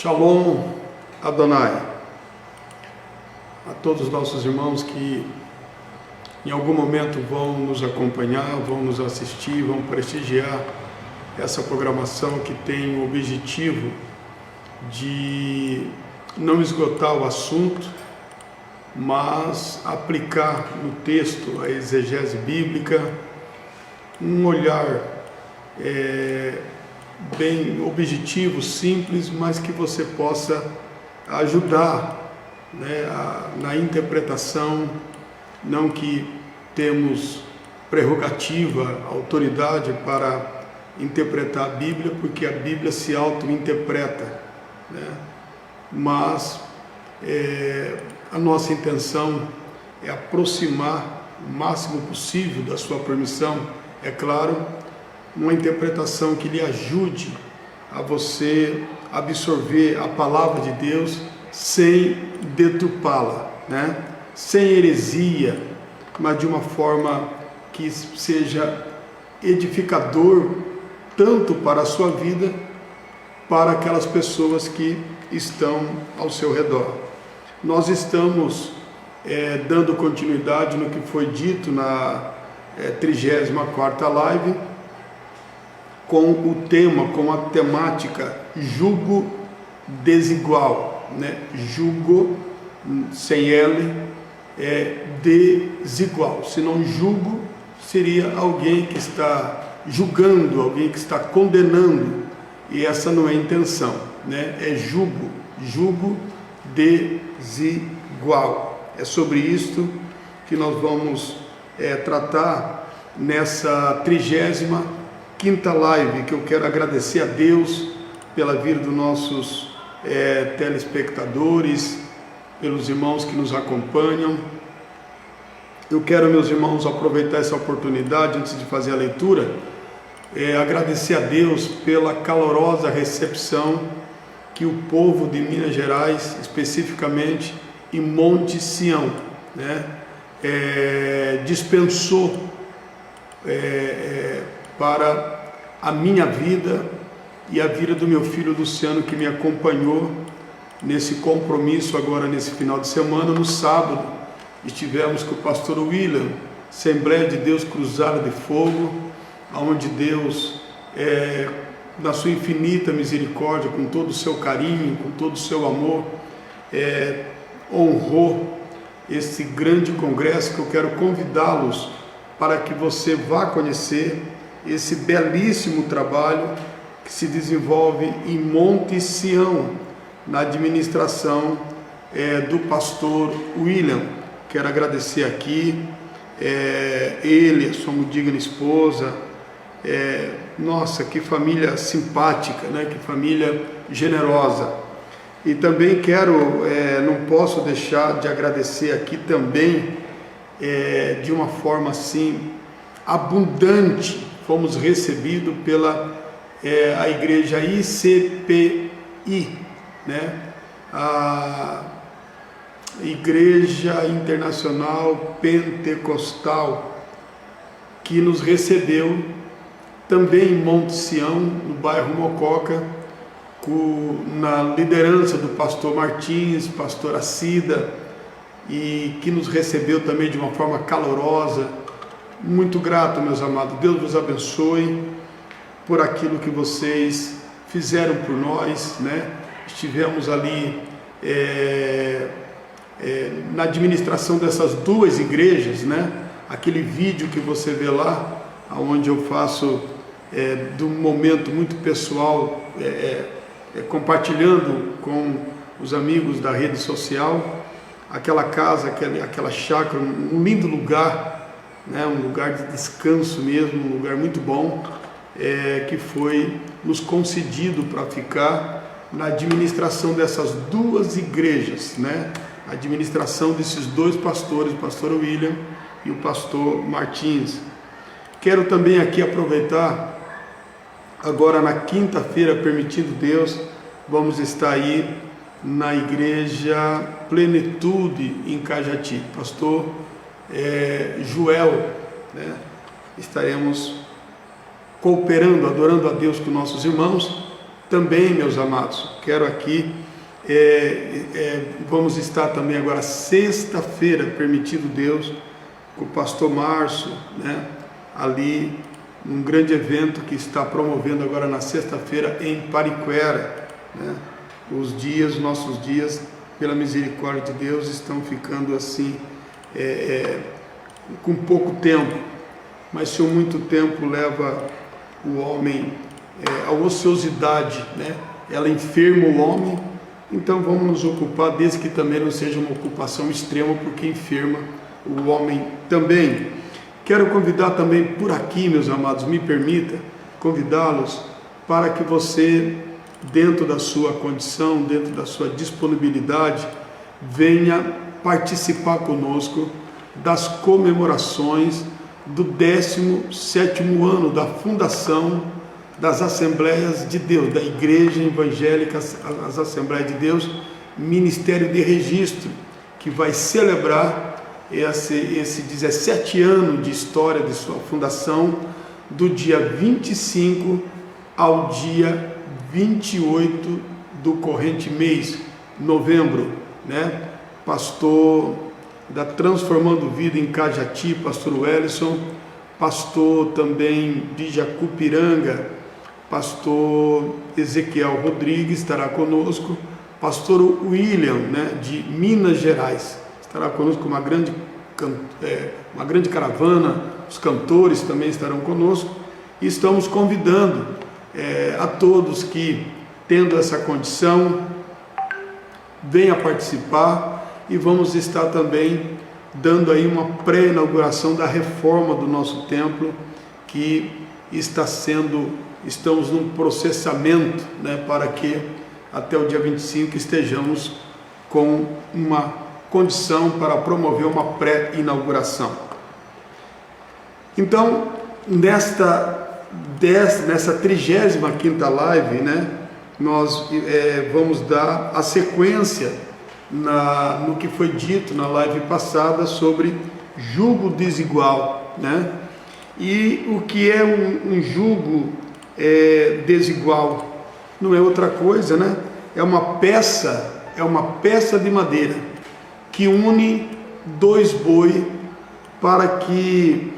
Shalom Adonai, a todos os nossos irmãos que em algum momento vão nos acompanhar, vão nos assistir, vão prestigiar essa programação que tem o objetivo de não esgotar o assunto, mas aplicar no texto a exegese bíblica, um olhar bem objetivo, simples, mas que você possa ajudar, na interpretação. Não que temos prerrogativa, autoridade para interpretar a Bíblia, porque a Bíblia se auto-interpreta, mas a nossa intenção é aproximar o máximo possível da sua permissão, é claro, uma interpretação que lhe ajude a você absorver a palavra de Deus sem deturpá-la, sem heresia, mas de uma forma que seja edificador tanto para a sua vida, para aquelas pessoas que estão ao seu redor. Nós estamos dando continuidade no que foi dito na 34ª live, com o tema, com a temática jugo desigual, jugo sem L é desigual, senão jugo seria alguém que está julgando, alguém que está condenando, e essa não é a intenção, é jugo desigual. É sobre isto que nós vamos tratar nessa 35ª live, que eu quero agradecer a Deus pela vida dos nossos telespectadores, pelos irmãos que nos acompanham. Eu quero, meus irmãos, aproveitar essa oportunidade, antes de fazer a leitura, agradecer a Deus pela calorosa recepção que o povo de Minas Gerais, especificamente em Monte Sião, dispensou para a minha vida e a vida do meu filho Luciano, que me acompanhou nesse compromisso agora nesse final de semana. No sábado estivemos com o pastor William, Assembleia de Deus Cruzada de Fogo, onde Deus, na sua infinita misericórdia, com todo o seu carinho, com todo o seu amor, honrou esse grande congresso, que eu quero convidá-los para que você vá conhecer esse belíssimo trabalho que se desenvolve em Monte Sião, na administração do pastor William. Quero agradecer aqui ele, a sua muito digna esposa. Nossa, que família simpática, que família generosa. E também quero, não posso deixar de agradecer aqui também, de uma forma assim abundante, fomos recebidos pela a igreja ICPI, a Igreja Internacional Pentecostal, que nos recebeu também em Monte Sião, no bairro Mococa, na liderança do pastor Martins, pastora Cida, e que nos recebeu também de uma forma calorosa. Muito grato, meus amados. Deus vos abençoe por aquilo que vocês fizeram por nós, Estivemos ali na administração dessas duas igrejas, Aquele vídeo que você vê lá, onde eu faço de um momento muito pessoal, compartilhando com os amigos da rede social, aquela casa, aquela chácara, um lindo lugar, um lugar de descanso mesmo, um lugar muito bom, que foi nos concedido para ficar na administração dessas duas igrejas, a administração desses dois pastores, o pastor William e o pastor Martins. Quero também aqui aproveitar, agora na quinta-feira, permitindo Deus, vamos estar aí na igreja Plenitude em Cajati, pastor Joel, estaremos cooperando, adorando a Deus com nossos irmãos, Também, meus amados, quero aqui, vamos estar também agora sexta-feira, permitido Deus, com o pastor Márcio, né, ali, um grande evento que está promovendo agora na sexta-feira em Pariquera, né? Nossos dias, pela misericórdia de Deus, estão ficando assim, com pouco tempo, mas se muito tempo leva o homem a ociosidade, né? Ela enferma o homem, então vamos nos ocupar, desde que também não seja uma ocupação extrema, porque enferma o homem também. Quero convidar também por aqui, meus amados, me permita convidá-los para que você, dentro da sua condição, dentro da sua disponibilidade, venha participar conosco das comemorações do 17º ano da fundação das Assembleias de Deus, da Igreja Evangélica, as Assembleias de Deus, Ministério de Registro, que vai celebrar esse 17 anos de história de sua fundação, do dia 25 ao dia 28 do corrente mês, novembro, né? Pastor da Transformando Vida em Cajati, pastor Wellison, pastor também de Jacupiranga, pastor Ezequiel Rodrigues estará conosco, pastor William, né, de Minas Gerais, estará conosco uma grande caravana, os cantores também estarão conosco, e estamos convidando a todos que, tendo essa condição, venha participar, e vamos estar também dando aí uma pré-inauguração da reforma do nosso templo, que estamos num processamento, né, para que até o dia 25 estejamos com uma condição para promover uma pré-inauguração. Então, nessa 35ª live, né, nós vamos dar a sequência no que foi dito na live passada sobre jugo desigual, né? E o que é um jugo desigual? Não é outra coisa, né? É uma peça de madeira que une dois bois para que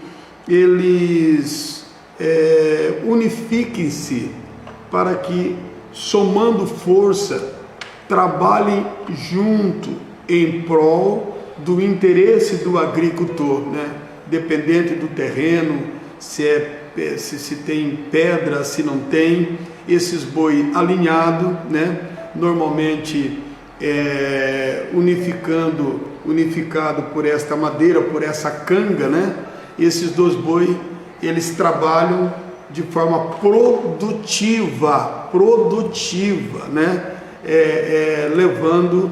eles unifiquem-se, para que, somando força, trabalhem junto em prol do interesse do agricultor, né? Dependente do terreno, se tem pedra, se não tem, esses boi alinhados, né? Normalmente unificado por esta madeira, por essa canga, né? Esses dois boi, eles trabalham de forma produtiva, né? Levando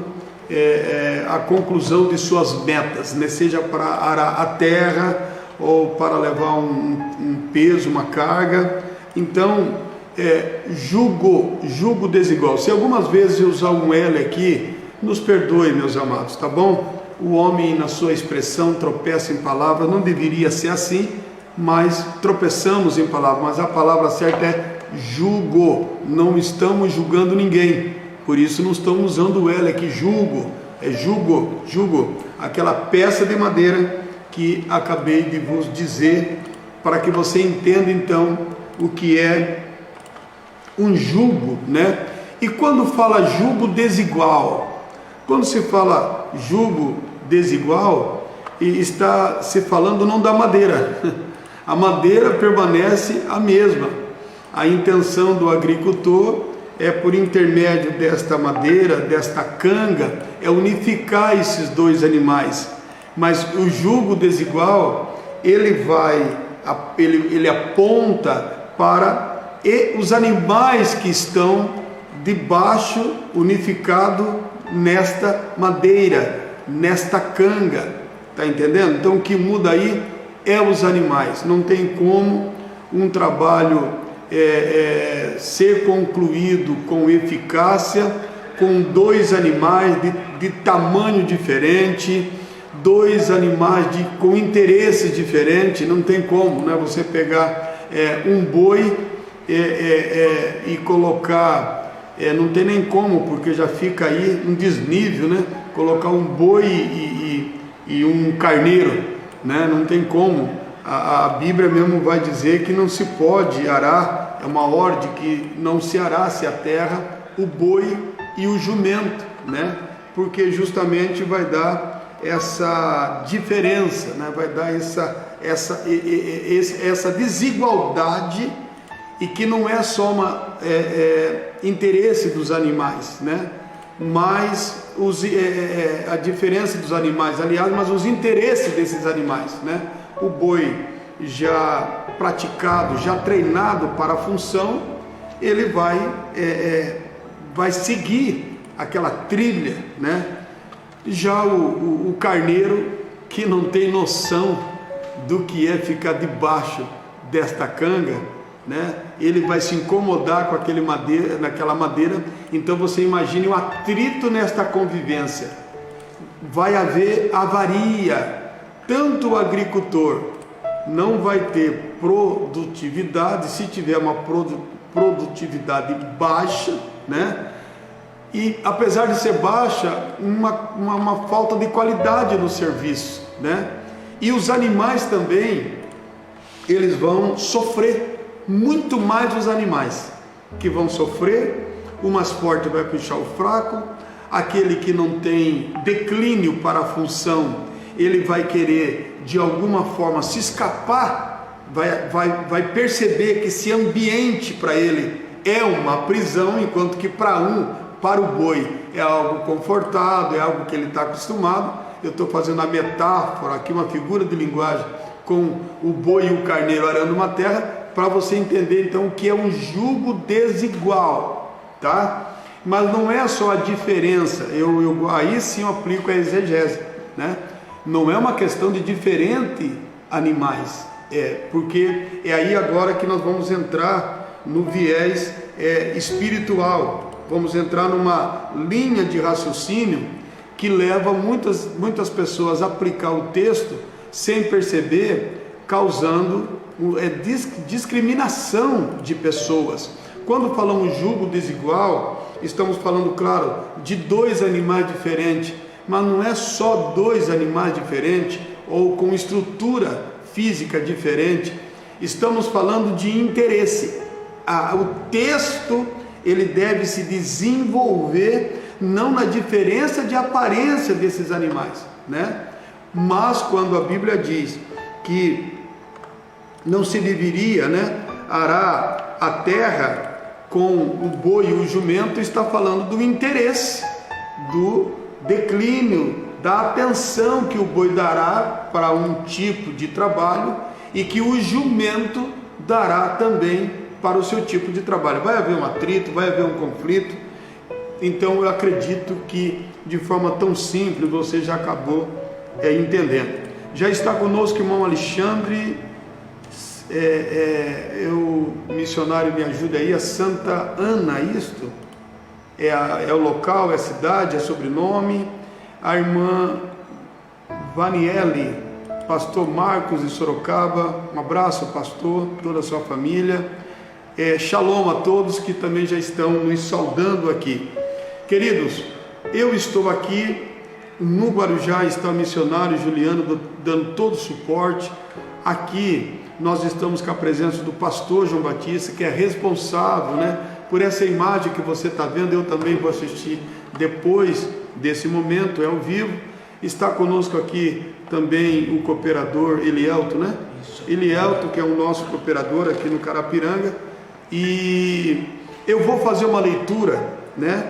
a conclusão de suas metas, né? Seja para arar a terra ou para levar um peso, uma carga. Então, jugo desigual. Se algumas vezes eu usar um L aqui, nos perdoe, meus amados, tá bom? O homem, na sua expressão, tropeça em palavras, não deveria ser assim, mas tropeçamos em palavras, mas a palavra certa é jugo, não estamos julgando ninguém, por isso não estamos usando o L aqui, jugo, é jugo, aquela peça de madeira que acabei de vos dizer, para que você entenda então o que é um jugo, né? E quando fala jugo desigual, quando se fala jugo desigual, está se falando não da madeira, a madeira permanece a mesma, a intenção do agricultor é, por intermédio desta madeira, desta canga, é unificar esses dois animais, mas o jugo desigual, ele aponta para os animais que estão debaixo, unificado nesta madeira, nesta canga, tá entendendo? Então o que muda aí é os animais, não tem como um trabalho ser concluído com eficácia com dois animais de tamanho diferente, dois animais com interesses diferentes, não tem como, né? Você pegar um boi e colocar, não tem nem como, porque já fica aí um desnível, né? Colocar um boi e um carneiro, né? Não tem como. A Bíblia mesmo vai dizer que não se pode arar, é uma ordem que não se arasse a terra o boi e o jumento, né? Porque justamente vai dar essa diferença, né? Vai dar essa desigualdade, e que não é só interesse dos animais, né? Mas a diferença dos animais, aliás, mas os interesses desses animais, né? O boi já praticado, já treinado para a função, ele vai seguir aquela trilha, né? Já o carneiro, que não tem noção do que é ficar debaixo desta canga, né? Ele vai se incomodar com naquela madeira. Então você imagine um atrito nesta convivência. Vai haver avaria. Tanto o agricultor não vai ter produtividade, se tiver uma produtividade baixa, né? E apesar de ser baixa, uma falta de qualidade no serviço, né? E os animais também, eles vão sofrer, muito mais os animais que vão sofrer. O mais forte vai puxar o fraco, aquele que não tem declínio para a função, ele vai querer de alguma forma se escapar, vai perceber que esse ambiente para ele é uma prisão, enquanto que para o boi é algo confortável, é algo que ele está acostumado. Eu estou fazendo a metáfora aqui, uma figura de linguagem com o boi e o carneiro arando uma terra, para você entender então o que é um jugo desigual, tá? Mas não é só a diferença, aí sim eu aplico a exegese, né? Não é uma questão de diferentes animais, porque é aí agora que nós vamos entrar no viés espiritual, vamos entrar numa linha de raciocínio que leva muitas pessoas a aplicar o texto sem perceber, causando discriminação de pessoas. Quando falamos jugo desigual, estamos falando, claro, de dois animais diferentes, mas não é só dois animais diferentes ou com estrutura física diferente. Estamos falando de interesse. O texto, ele deve se desenvolver não na diferença de aparência desses animais, né? Mas quando a Bíblia diz que não se deveria, né, arar a terra com o boi e o jumento, está falando do interesse, do declínio, da atenção que o boi dará para um tipo de trabalho e que o jumento dará também para o seu tipo de trabalho. Vai haver um atrito, vai haver um conflito. Então eu acredito que de forma tão simples você já acabou entendendo. Já está conosco o irmão Alexandre, o missionário me ajuda aí, a Santa Ana, isto? É o local, é a cidade, é sobrenome. A irmã Vaniele, pastor Marcos de Sorocaba, um abraço pastor, toda a sua família. Shalom a todos que também já estão nos saudando aqui. Queridos, eu estou aqui no Guarujá, está o missionário Juliano dando todo o suporte. Aqui nós estamos com a presença do pastor João Batista, que é responsável, né, por essa imagem que você está vendo. Eu também vou assistir depois desse momento, ao vivo. Está conosco aqui também o cooperador Elielto, né? Elielto, que é o nosso cooperador aqui no Carapiranga. E eu vou fazer uma leitura, né,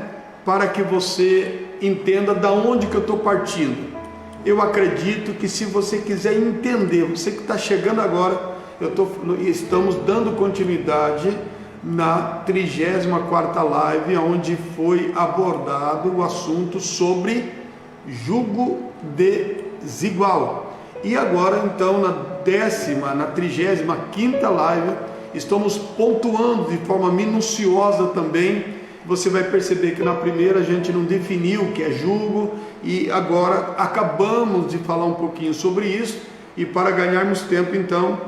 para que você entenda da onde que eu estou partindo. Eu acredito que se você quiser entender, você que está chegando agora, estamos dando continuidade na 34ª live, onde foi abordado o assunto sobre jugo desigual. E agora então na 35ª live, estamos pontuando de forma minuciosa também. Você vai perceber que na primeira a gente não definiu o que é jugo, e agora acabamos de falar um pouquinho sobre isso. E para ganharmos tempo, então,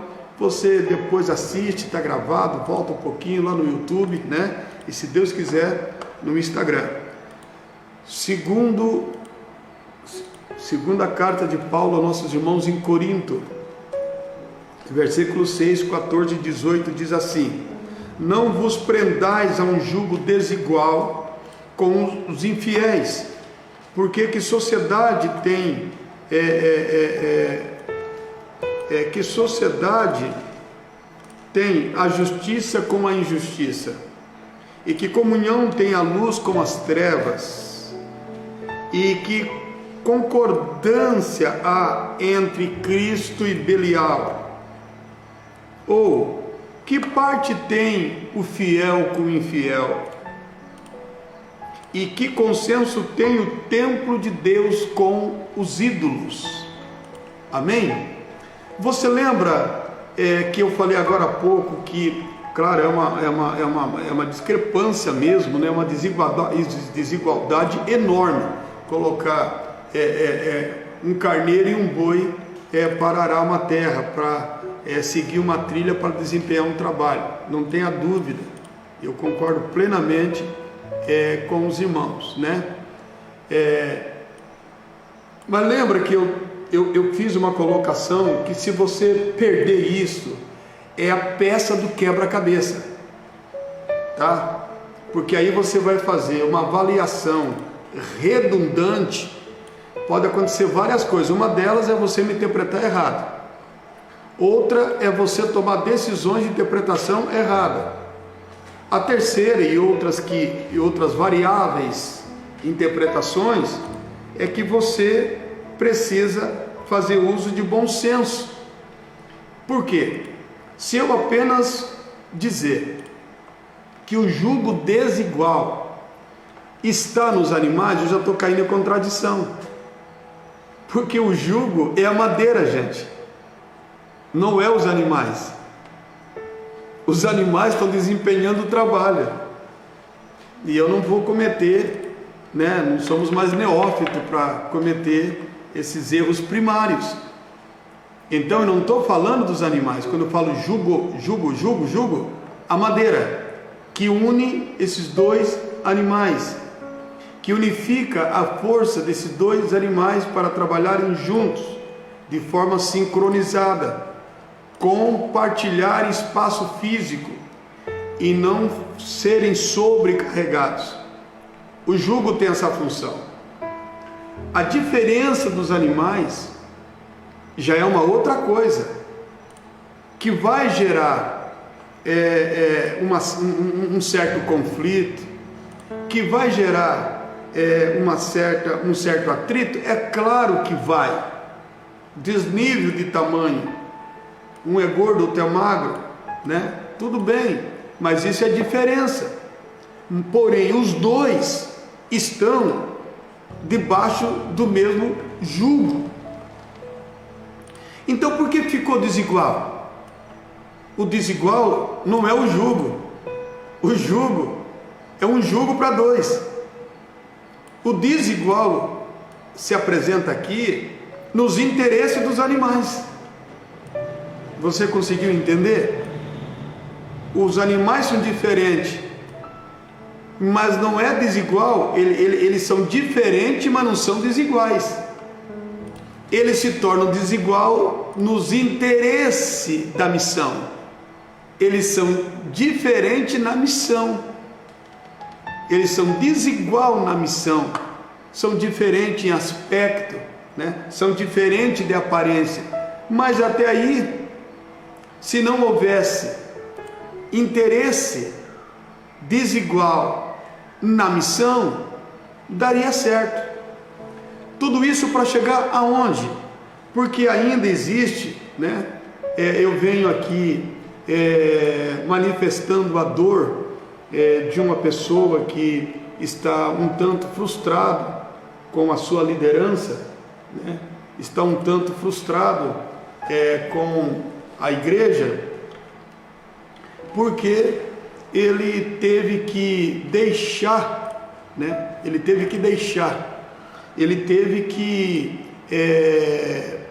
você depois assiste, está gravado, volta um pouquinho lá no YouTube, né? E se Deus quiser, no Instagram. Segunda carta de Paulo aos nossos irmãos em Corinto, versículos 6, 14 e 18, diz assim: não vos prendais a um jugo desigual com os infiéis, porque que sociedade tem que sociedade tem a justiça com a injustiça, e que comunhão tem a luz com as trevas, e que concordância há entre Cristo e Belial? Ou que parte tem o fiel com o infiel? E que consenso tem o templo de Deus com os ídolos? Amém? Você lembra que eu falei agora há pouco que, claro, é uma discrepância mesmo, né? Uma desigualdade enorme colocar um carneiro e um boi para arar uma terra, para seguir uma trilha, para desempenhar um trabalho. Não tenha dúvida, eu concordo plenamente com os irmãos, né? Mas lembra que eu fiz uma colocação que, se você perder isso, é a peça do quebra-cabeça, tá? Porque aí você vai fazer uma avaliação redundante. Pode acontecer várias coisas. Uma delas é você me interpretar errado. Outra é você tomar decisões de interpretação errada. A terceira e outras variáveis interpretações é que você precisa fazer uso de bom senso. Por quê? Se eu apenas dizer que o jugo desigual está nos animais, eu já estou caindo em contradição. Porque o jugo é a madeira, gente, não é os animais. Os animais estão desempenhando o trabalho, e eu não vou cometer, né? Não somos mais neófitos para cometer esses erros primários. Então eu não estou falando dos animais. Quando eu falo jugo, a madeira que une esses dois animais, que unifica a força desses dois animais para trabalharem juntos, de forma sincronizada, compartilhar espaço físico e não serem sobrecarregados. O jugo tem essa função. A diferença dos animais já é uma outra coisa, que vai gerar um certo conflito, que vai gerar um certo atrito. É claro que vai. Desnível de tamanho, um é gordo, outro é magro, né? Tudo bem, mas isso é diferença. Porém, os dois estão debaixo do mesmo jugo. Então, por que ficou desigual? O desigual não é o jugo. O jugo é um jugo para dois. O desigual se apresenta aqui nos interesses dos animais. Você conseguiu entender? Os animais são diferentes, mas não é desigual. Eles são diferentes, mas não são desiguais. Eles se tornam desigual nos interesses da missão. Eles são diferentes na missão. Eles são desigual na missão. São diferentes em aspecto, né? São diferentes de aparência. Mas até aí, se não houvesse interesse desigual na missão, daria certo. Tudo isso para chegar aonde? Porque ainda existe, né? Eu venho aqui manifestando a dor de uma pessoa que está um tanto frustrado com a sua liderança, né? Está um tanto frustrado com a igreja, porque ele teve que deixar, né? Ele teve que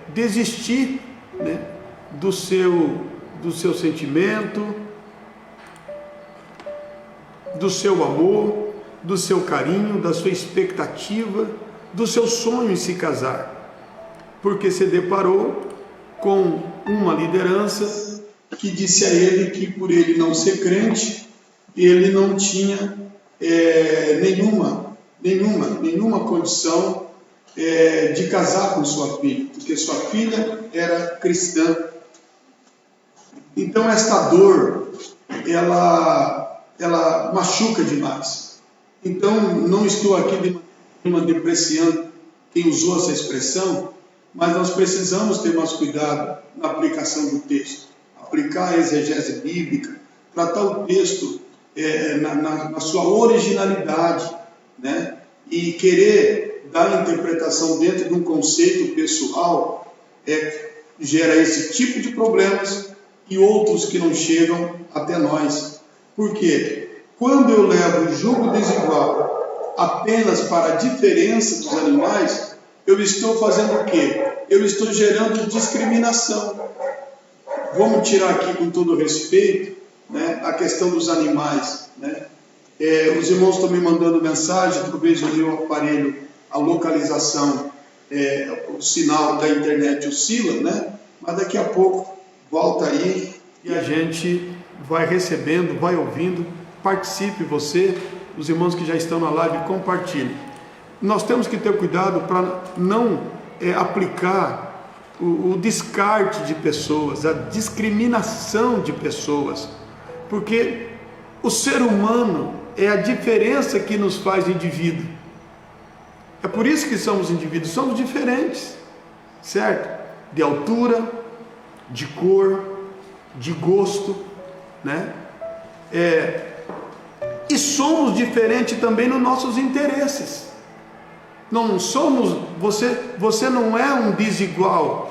desistir, né? do seu sentimento, do seu amor, do seu carinho, da sua expectativa, do seu sonho em se casar, porque se deparou com uma liderança que disse a ele que por ele não ser crente, ele não tinha nenhuma condição de casar com sua filha, porque sua filha era cristã. Então esta dor, ela machuca demais. Então não estou aqui depreciando quem usou essa expressão, mas nós precisamos ter mais cuidado na aplicação do texto, aplicar a exegese bíblica, tratar o texto na sua originalidade, né? E querer dar interpretação dentro de um conceito pessoal gera esse tipo de problemas e outros que não chegam até nós. Por quê? Quando eu levo o jugo desigual apenas para a diferença dos animais, eu estou fazendo o quê? Eu estou gerando discriminação. Vamos tirar aqui com todo respeito, né, a questão dos animais, né? Os irmãos estão me mandando mensagem, talvez o meu aparelho, a localização, o sinal da internet oscila, né? Mas daqui a pouco volta aí e a gente vai recebendo, vai ouvindo. Participe você, os irmãos que já estão na live, compartilhem. Nós temos que ter cuidado para não aplicar o descarte de pessoas, a discriminação de pessoas, porque o ser humano é a diferença que nos faz indivíduo. É por isso que somos indivíduos, somos diferentes, certo? De altura, de cor, de gosto, né? E somos diferentes também nos nossos interesses. Não somos, você não é um desigual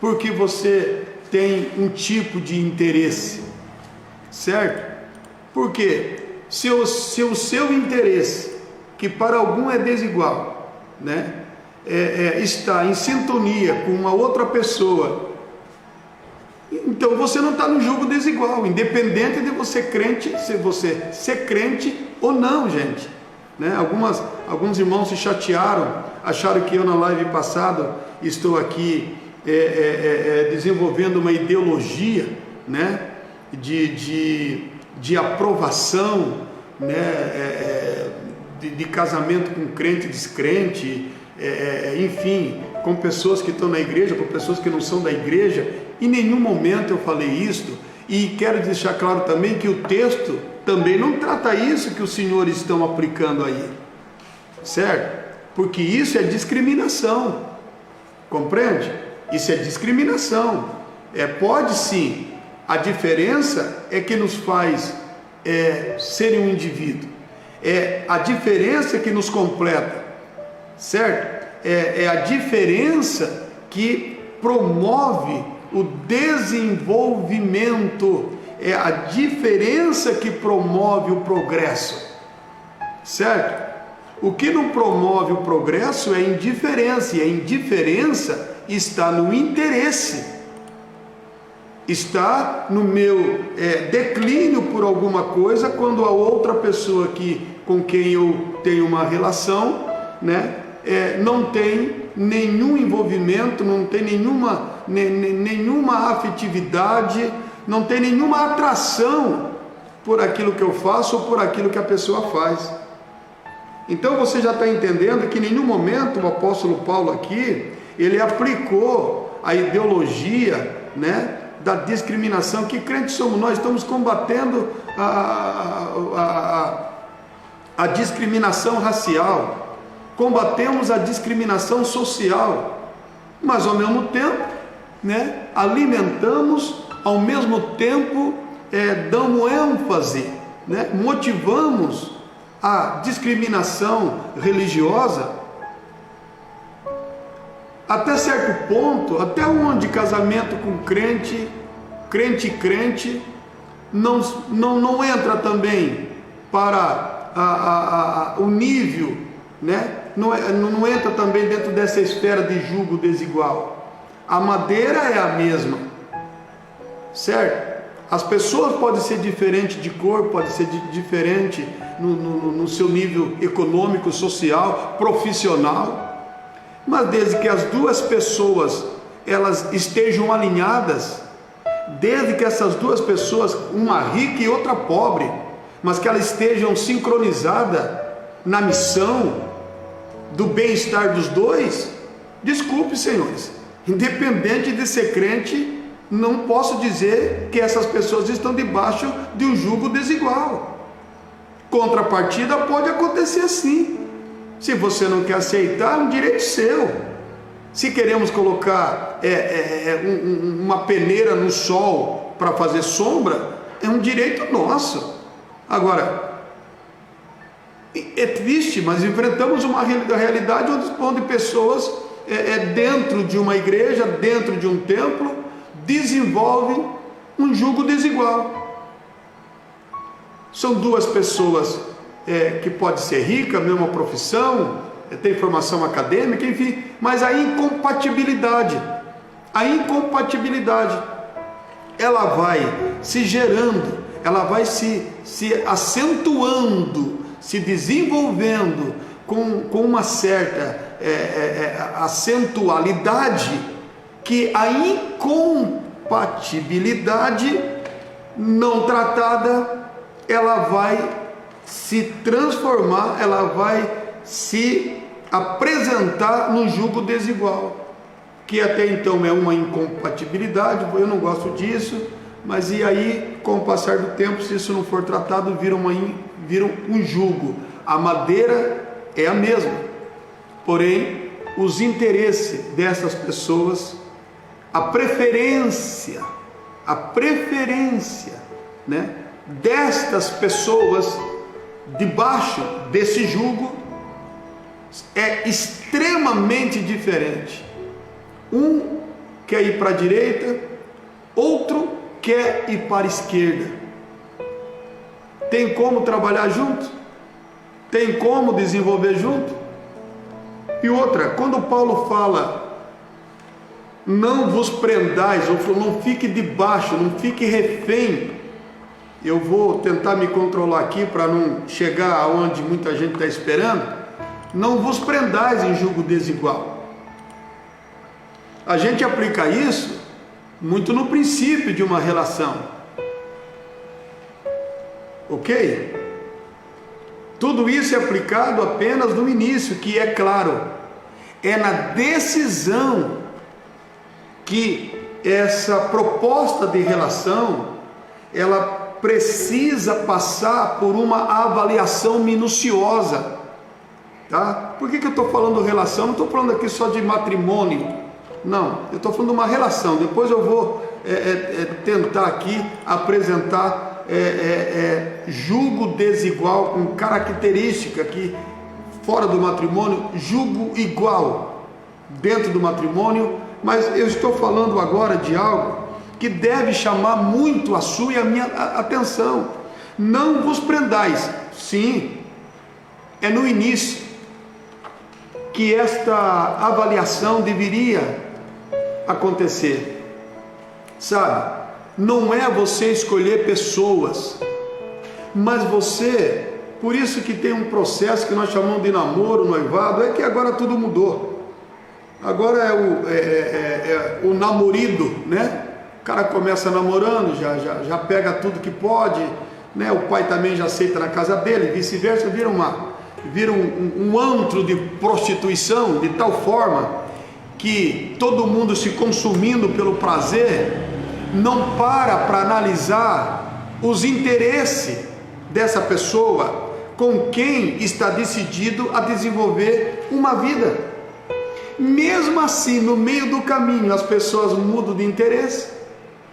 porque você tem um tipo de interesse, certo? Porque se o seu interesse, que para algum é desigual, né, está em sintonia com uma outra pessoa, então você não está no jugo desigual, independente de você crente, se você ser crente ou não, gente, né? Alguns irmãos se chatearam, acharam que eu na live passada estou aqui desenvolvendo uma ideologia, né, de aprovação, né, de casamento com crente e descrente, enfim, com pessoas que estão na igreja, com pessoas que não são da igreja. Em nenhum momento eu falei isso, e quero deixar claro também que o texto também não trata isso que os senhores estão aplicando aí, certo? Porque isso é discriminação, compreende? Isso é discriminação. Pode sim, a diferença é que nos faz ser um indivíduo, a diferença que nos completa, certo? É a diferença que promove o desenvolvimento, é a diferença que promove o progresso, certo? O que não promove o progresso é a indiferença, e a indiferença está no interesse, está no meu declínio por alguma coisa, quando a outra pessoa com quem eu tenho uma relação, né, não tem nenhum envolvimento, não tem nenhuma afetividade, não tem nenhuma atração por aquilo que eu faço ou por aquilo que a pessoa faz. Então você já está entendendo que em nenhum momento o apóstolo Paulo aqui, ele aplicou a ideologia, né, da discriminação. Que crentes somos nós? Estamos combatendo a discriminação racial, combatemos a discriminação social, mas ao mesmo tempo, né, alimentamos, ao mesmo tempo damos ênfase, né, motivamos a discriminação religiosa, até certo ponto, até onde casamento com crente não entra também para o nível, né? Não entra também dentro dessa esfera de jugo desigual. A madeira é a mesma, certo? As pessoas podem ser diferentes de cor, podem ser diferentes no seu nível econômico, social, profissional, mas desde que as duas pessoas elas estejam alinhadas, desde que essas duas pessoas, uma rica e outra pobre, mas que elas estejam sincronizadas na missão do bem-estar dos dois, desculpe, senhores, independente de ser crente, não posso dizer que essas pessoas estão debaixo de um jugo desigual. Contrapartida pode acontecer sim. Se você não quer aceitar, é um direito seu. Se queremos colocar uma peneira no sol para fazer sombra, é um direito nosso. Agora, é triste, mas enfrentamos uma realidade onde pessoas dentro de uma igreja, dentro de um templo, desenvolvem um jugo desigual. São duas pessoas que pode ser rica, mesma profissão, tem formação acadêmica, enfim, mas a incompatibilidade, ela vai se gerando, ela vai se acentuando, se desenvolvendo com uma certa acentualidade, que a incompatibilidade não tratada, ela vai se transformar, ela vai se apresentar no jugo desigual, que até então é uma incompatibilidade. Eu não gosto disso, mas e aí, com o passar do tempo, se isso não for tratado, vira um jugo. A madeira é a mesma, porém os interesses dessas pessoas, a preferência, né, destas pessoas debaixo desse jugo é extremamente diferente. Um quer ir para a direita, outro quer ir para a esquerda. Tem como trabalhar junto? Tem como desenvolver junto? E outra, quando Paulo fala não vos prendais, ou não fique debaixo, não fique refém, eu vou tentar me controlar aqui para não chegar aonde muita gente está esperando. Não vos prendais em jugo desigual. A gente aplica isso muito no princípio de uma relação, ok? Tudo isso é aplicado apenas no início, que é claro, é na decisão que essa proposta de relação, ela precisa passar por uma avaliação minuciosa, tá? Por que eu estou falando relação? Não estou falando aqui só de matrimônio, não, eu estou falando de uma relação. Depois eu vou tentar aqui apresentar jugo desigual com característica aqui fora do matrimônio, jugo igual dentro do matrimônio. Mas eu estou falando agora de algo que deve chamar muito a sua e a minha atenção. Não vos prendais. Sim, é no início que esta avaliação deveria acontecer. Sabe, não é você escolher pessoas, mas você, por isso que tem um processo que nós chamamos de namoro, noivado, é que agora tudo mudou. Agora é o namorido, né? O cara começa namorando, já pega tudo que pode, né? O pai também já aceita na casa dele, vice-versa, vira um antro de prostituição, de tal forma que todo mundo se consumindo pelo prazer, não para analisar os interesses dessa pessoa com quem está decidido a desenvolver uma vida. Mesmo assim, no meio do caminho, as pessoas mudam de interesse.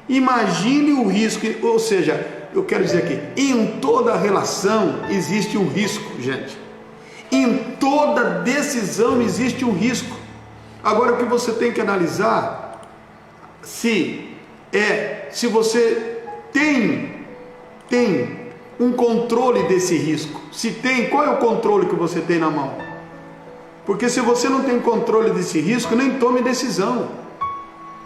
Imagine o risco, ou seja, eu quero dizer aqui, em toda relação existe um risco, gente. Em toda decisão existe um risco. Agora, o que você tem que analisar, se você tem um controle desse risco. Se tem, qual é o controle que você tem na mão? Porque se você não tem controle desse risco, nem tome decisão.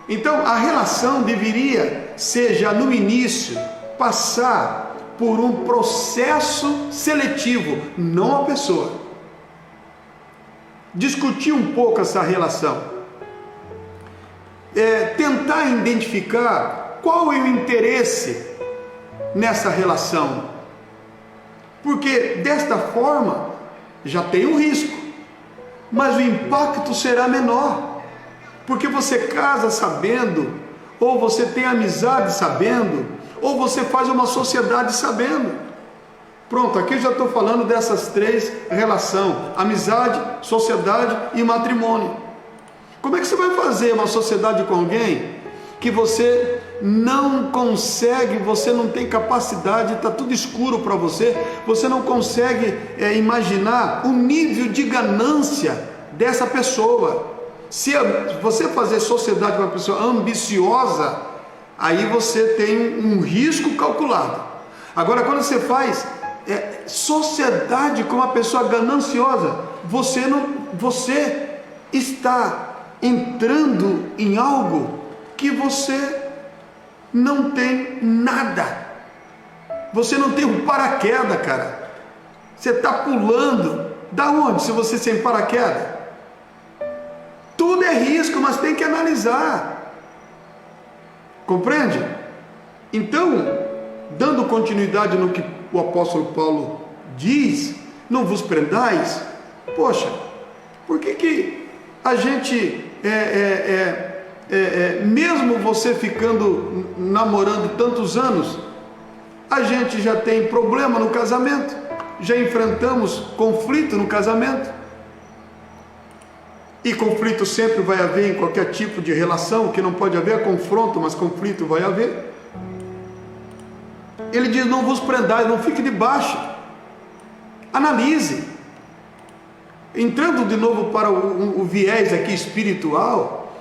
Então a relação deveria ser, já no início, passar por um processo seletivo, não a pessoa. Discutir um pouco essa relação, tentar identificar qual é o interesse nessa relação, porque desta forma já tem um risco, mas o impacto será menor, porque você casa sabendo, ou você tem amizade sabendo, ou você faz uma sociedade sabendo. Pronto, aqui eu já estou falando dessas três relações: amizade, sociedade e matrimônio. Como é que você vai fazer uma sociedade com alguém que você não consegue, você não tem capacidade, está tudo escuro para você, você não consegue imaginar o nível de ganância dessa pessoa? Se você fazer sociedade com uma pessoa ambiciosa, aí você tem um risco calculado. Agora, quando você faz sociedade com uma pessoa gananciosa, você está entrando em algo que você não tem nada. Você não tem um paraquedas, cara. Você está pulando. Da onde? Se você sem paraquedas? Tudo é risco, mas tem que analisar. Compreende? Então, dando continuidade no que o apóstolo Paulo diz, não vos prendais. Poxa, por que a gente mesmo você ficando namorando tantos anos, a gente já tem problema no casamento, já enfrentamos conflito no casamento, e conflito sempre vai haver em qualquer tipo de relação, que não pode haver confronto, mas conflito vai haver. Ele diz: não vos prendais, não fique debaixo, analise. Entrando de novo para o viés aqui espiritual,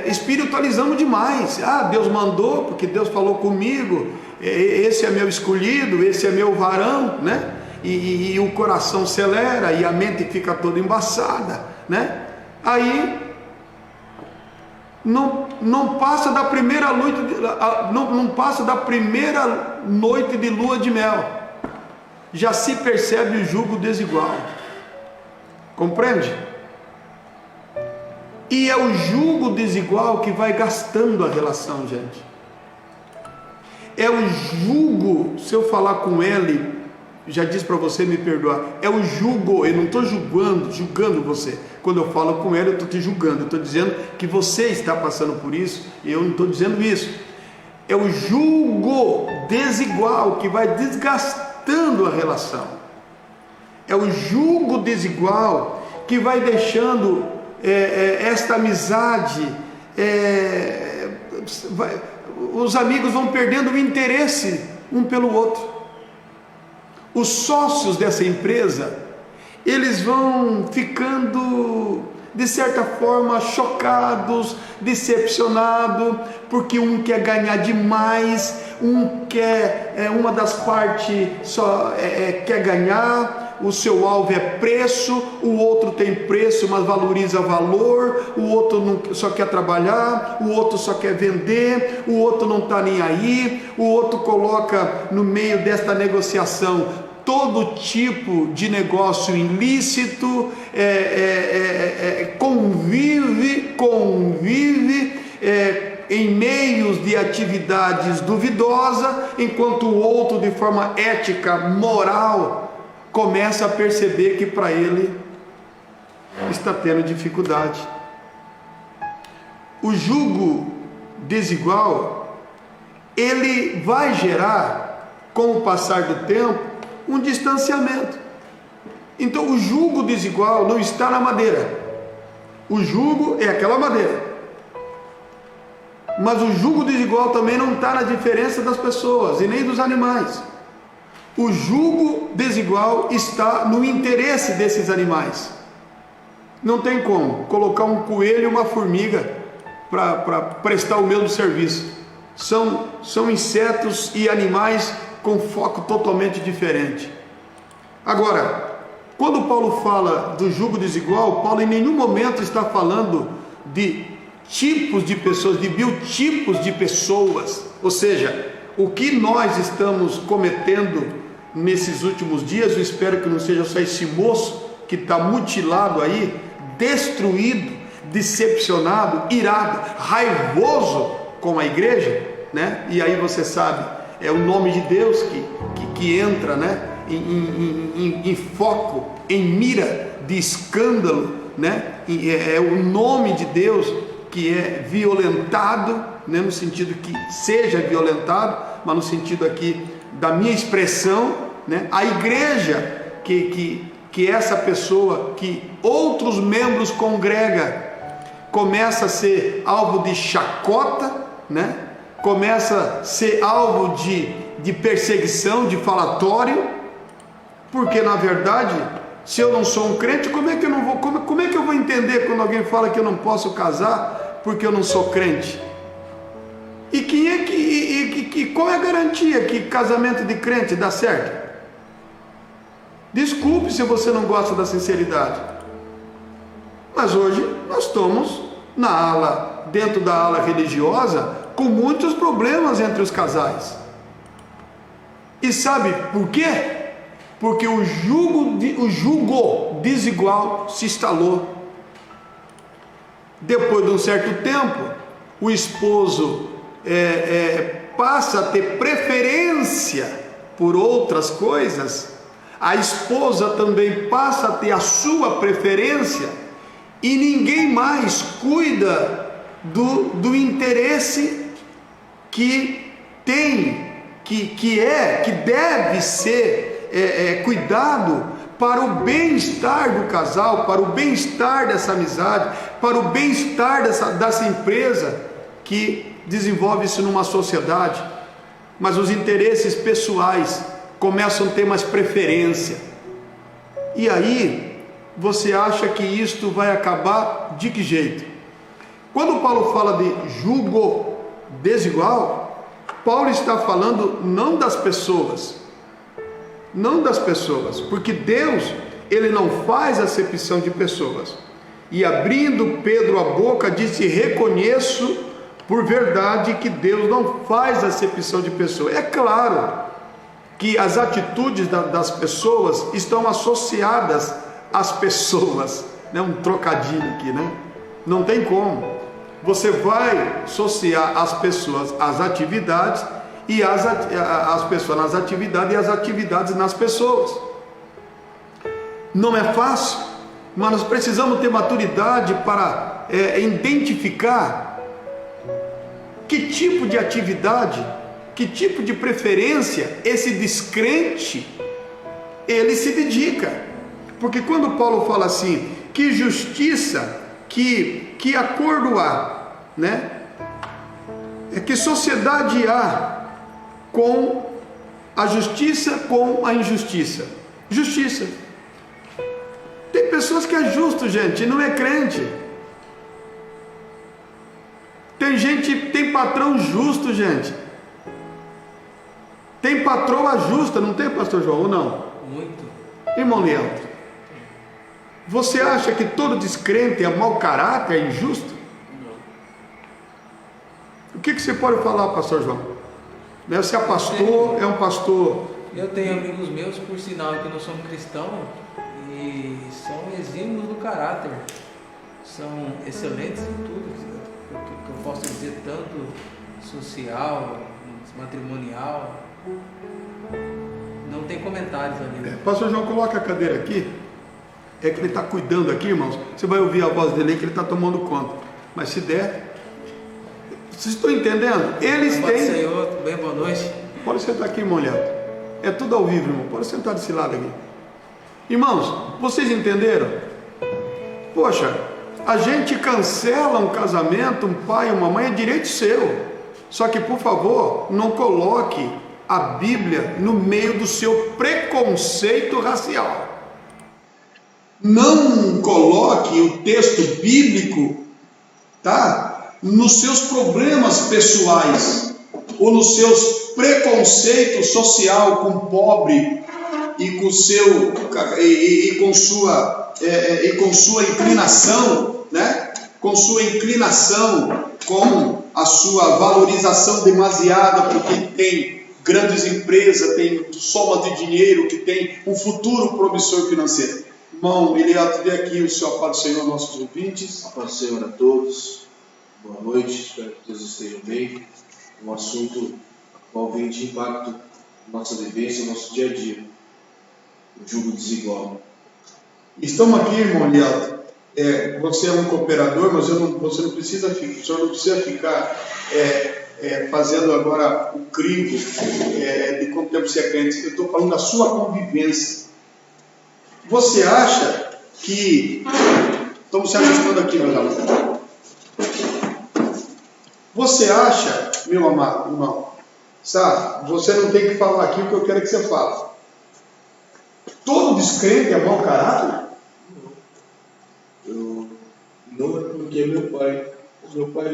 espiritualizamos demais. Deus mandou, porque Deus falou comigo, esse é meu escolhido, esse é meu varão, né? E o coração acelera e a mente fica toda embaçada, né? Aí não passa da primeira noite de lua de mel, já se percebe o jugo desigual. Compreende? E é o jugo desigual que vai gastando a relação, gente. É o jugo, se eu falar com ele, já disse para você me perdoar, é o jugo, eu não estou julgando você. Quando eu falo com ele, eu estou te julgando, eu estou dizendo que você está passando por isso, e eu não estou dizendo isso. É o jugo desigual que vai desgastando a relação. É o jugo desigual que vai deixando esta amizade, os amigos vão perdendo o interesse um pelo outro. Os sócios dessa empresa, eles vão ficando, de certa forma, chocados, decepcionados, porque um quer ganhar demais, uma das partes só quer ganhar, o seu alvo é preço, o outro tem preço, mas valoriza valor, o outro só quer trabalhar, o outro só quer vender, o outro não está nem aí, o outro coloca no meio desta negociação todo tipo de negócio ilícito, convive em meios de atividades duvidosas, enquanto o outro, de forma ética, moral, começa a perceber que para ele está tendo dificuldade. O jugo desigual, ele vai gerar, com o passar do tempo, um distanciamento. Então o jugo desigual não está na madeira. O jugo é aquela madeira, mas o jugo desigual também não está na diferença das pessoas e nem dos animais. O jugo desigual está no interesse desses animais. Não tem como colocar um coelho e uma formiga para prestar o mesmo serviço. São insetos e animais com foco totalmente diferente. Agora, quando Paulo fala do jugo desigual, Paulo em nenhum momento está falando de tipos de pessoas, de biotipos de pessoas. Ou seja, o que nós estamos cometendo nesses últimos dias, eu espero que não seja só esse moço que está mutilado aí, destruído, decepcionado, irado, raivoso com a igreja, né? E aí você sabe, é o nome de Deus que entra, né? Em foco, em mira de escândalo, né? É o nome de Deus que é violentado, né? No sentido que seja violentado, mas no sentido aqui da minha expressão, né? A igreja que essa pessoa que outros membros congrega começa a ser alvo de chacota, né? Começa a ser alvo de perseguição, de falatório, porque na verdade, se eu não sou um crente, como é que eu vou entender quando alguém fala que eu não posso casar porque eu não sou crente? E qual é a garantia que casamento de crente dá certo? Desculpe se você não gosta da sinceridade, mas hoje nós estamos dentro da ala religiosa, com muitos problemas entre os casais. E sabe por quê? Porque o jugo desigual se instalou. Depois de um certo tempo, o esposo passa a ter preferência por outras coisas, a esposa também passa a ter a sua preferência, e ninguém mais cuida do interesse que tem, que deve ser cuidado para o bem-estar do casal, para o bem-estar dessa amizade, para o bem-estar dessa empresa que desenvolve-se numa sociedade. Mas os interesses pessoais começam a ter mais preferência, e aí você acha que isto vai acabar de que jeito? Quando Paulo fala de jugo desigual, Paulo está falando não das pessoas, porque Deus, ele não faz acepção de pessoas. E abrindo Pedro a boca, disse: reconheço por verdade que Deus não faz acepção de pessoas. É claro que as atitudes das pessoas estão associadas às pessoas, né? Um trocadilho aqui, né? Não tem como. Você vai associar as pessoas às atividades e as pessoas nas atividades e as atividades nas pessoas. Não é fácil, mas nós precisamos ter maturidade para identificar que tipo de atividade, que tipo de preferência esse descrente ele se dedica. Porque quando Paulo fala assim, que justiça, que acordo há, né? Que sociedade há com a justiça, com a injustiça? Justiça. Tem pessoas que é justo, gente, e não é crente. Tem patrão justo, gente. Tem patroa justa, não tem, pastor João, ou não? Muito. Irmão Leandro, você acha que todo descrente é mau caráter, é injusto? Não. O que você pode falar, pastor João? Você é pastor, é um pastor. Eu tenho amigos meus, por sinal, que não são cristãos e são exímios do caráter. São excelentes em tudo que eu posso dizer, tanto social, matrimonial. Não tem comentários ali. Pastor João, coloca a cadeira aqui. É que ele está cuidando aqui, irmãos. Você vai ouvir a voz dele aí que ele está tomando conta. Mas se der, vocês estão entendendo? Eles têm. Senhor, bem, boa noite. Pode sentar aqui, irmão Leandro. É tudo ao vivo, irmão. Pode sentar desse lado aqui. Irmãos, vocês entenderam? Poxa, a gente cancela um casamento, um pai, uma mãe, é direito seu. Só que, por favor, não coloque a Bíblia no meio do seu preconceito racial. Não coloque o texto bíblico, tá, nos seus problemas pessoais ou nos seus preconceitos social com o pobre e com sua inclinação, né, com sua inclinação, com a sua valorização demasiada, porque tem grandes empresas, tem somas de dinheiro, que tem um futuro promissor financeiro. Irmão Eliato, dê aqui o seu paz do Senhor aos nossos ouvintes. A paz do Senhor a todos. Boa noite, espero que todos estejam bem. Um assunto qual vem de impacto na nossa vivência, no nosso dia a dia. O jugo desigual. Estamos aqui, irmão Eliato. Você é um cooperador, mas você não precisa, o senhor não precisa ficar fazendo agora o crivo de quanto tempo você é crente. Eu estou falando da sua convivência. Você acha que... Estamos se ajustando aqui, meus amados. Você acha, meu amado irmão, sabe, você não tem que falar aqui o que eu quero que você fale. Todo descrente é mau caráter? Não é porque meu pai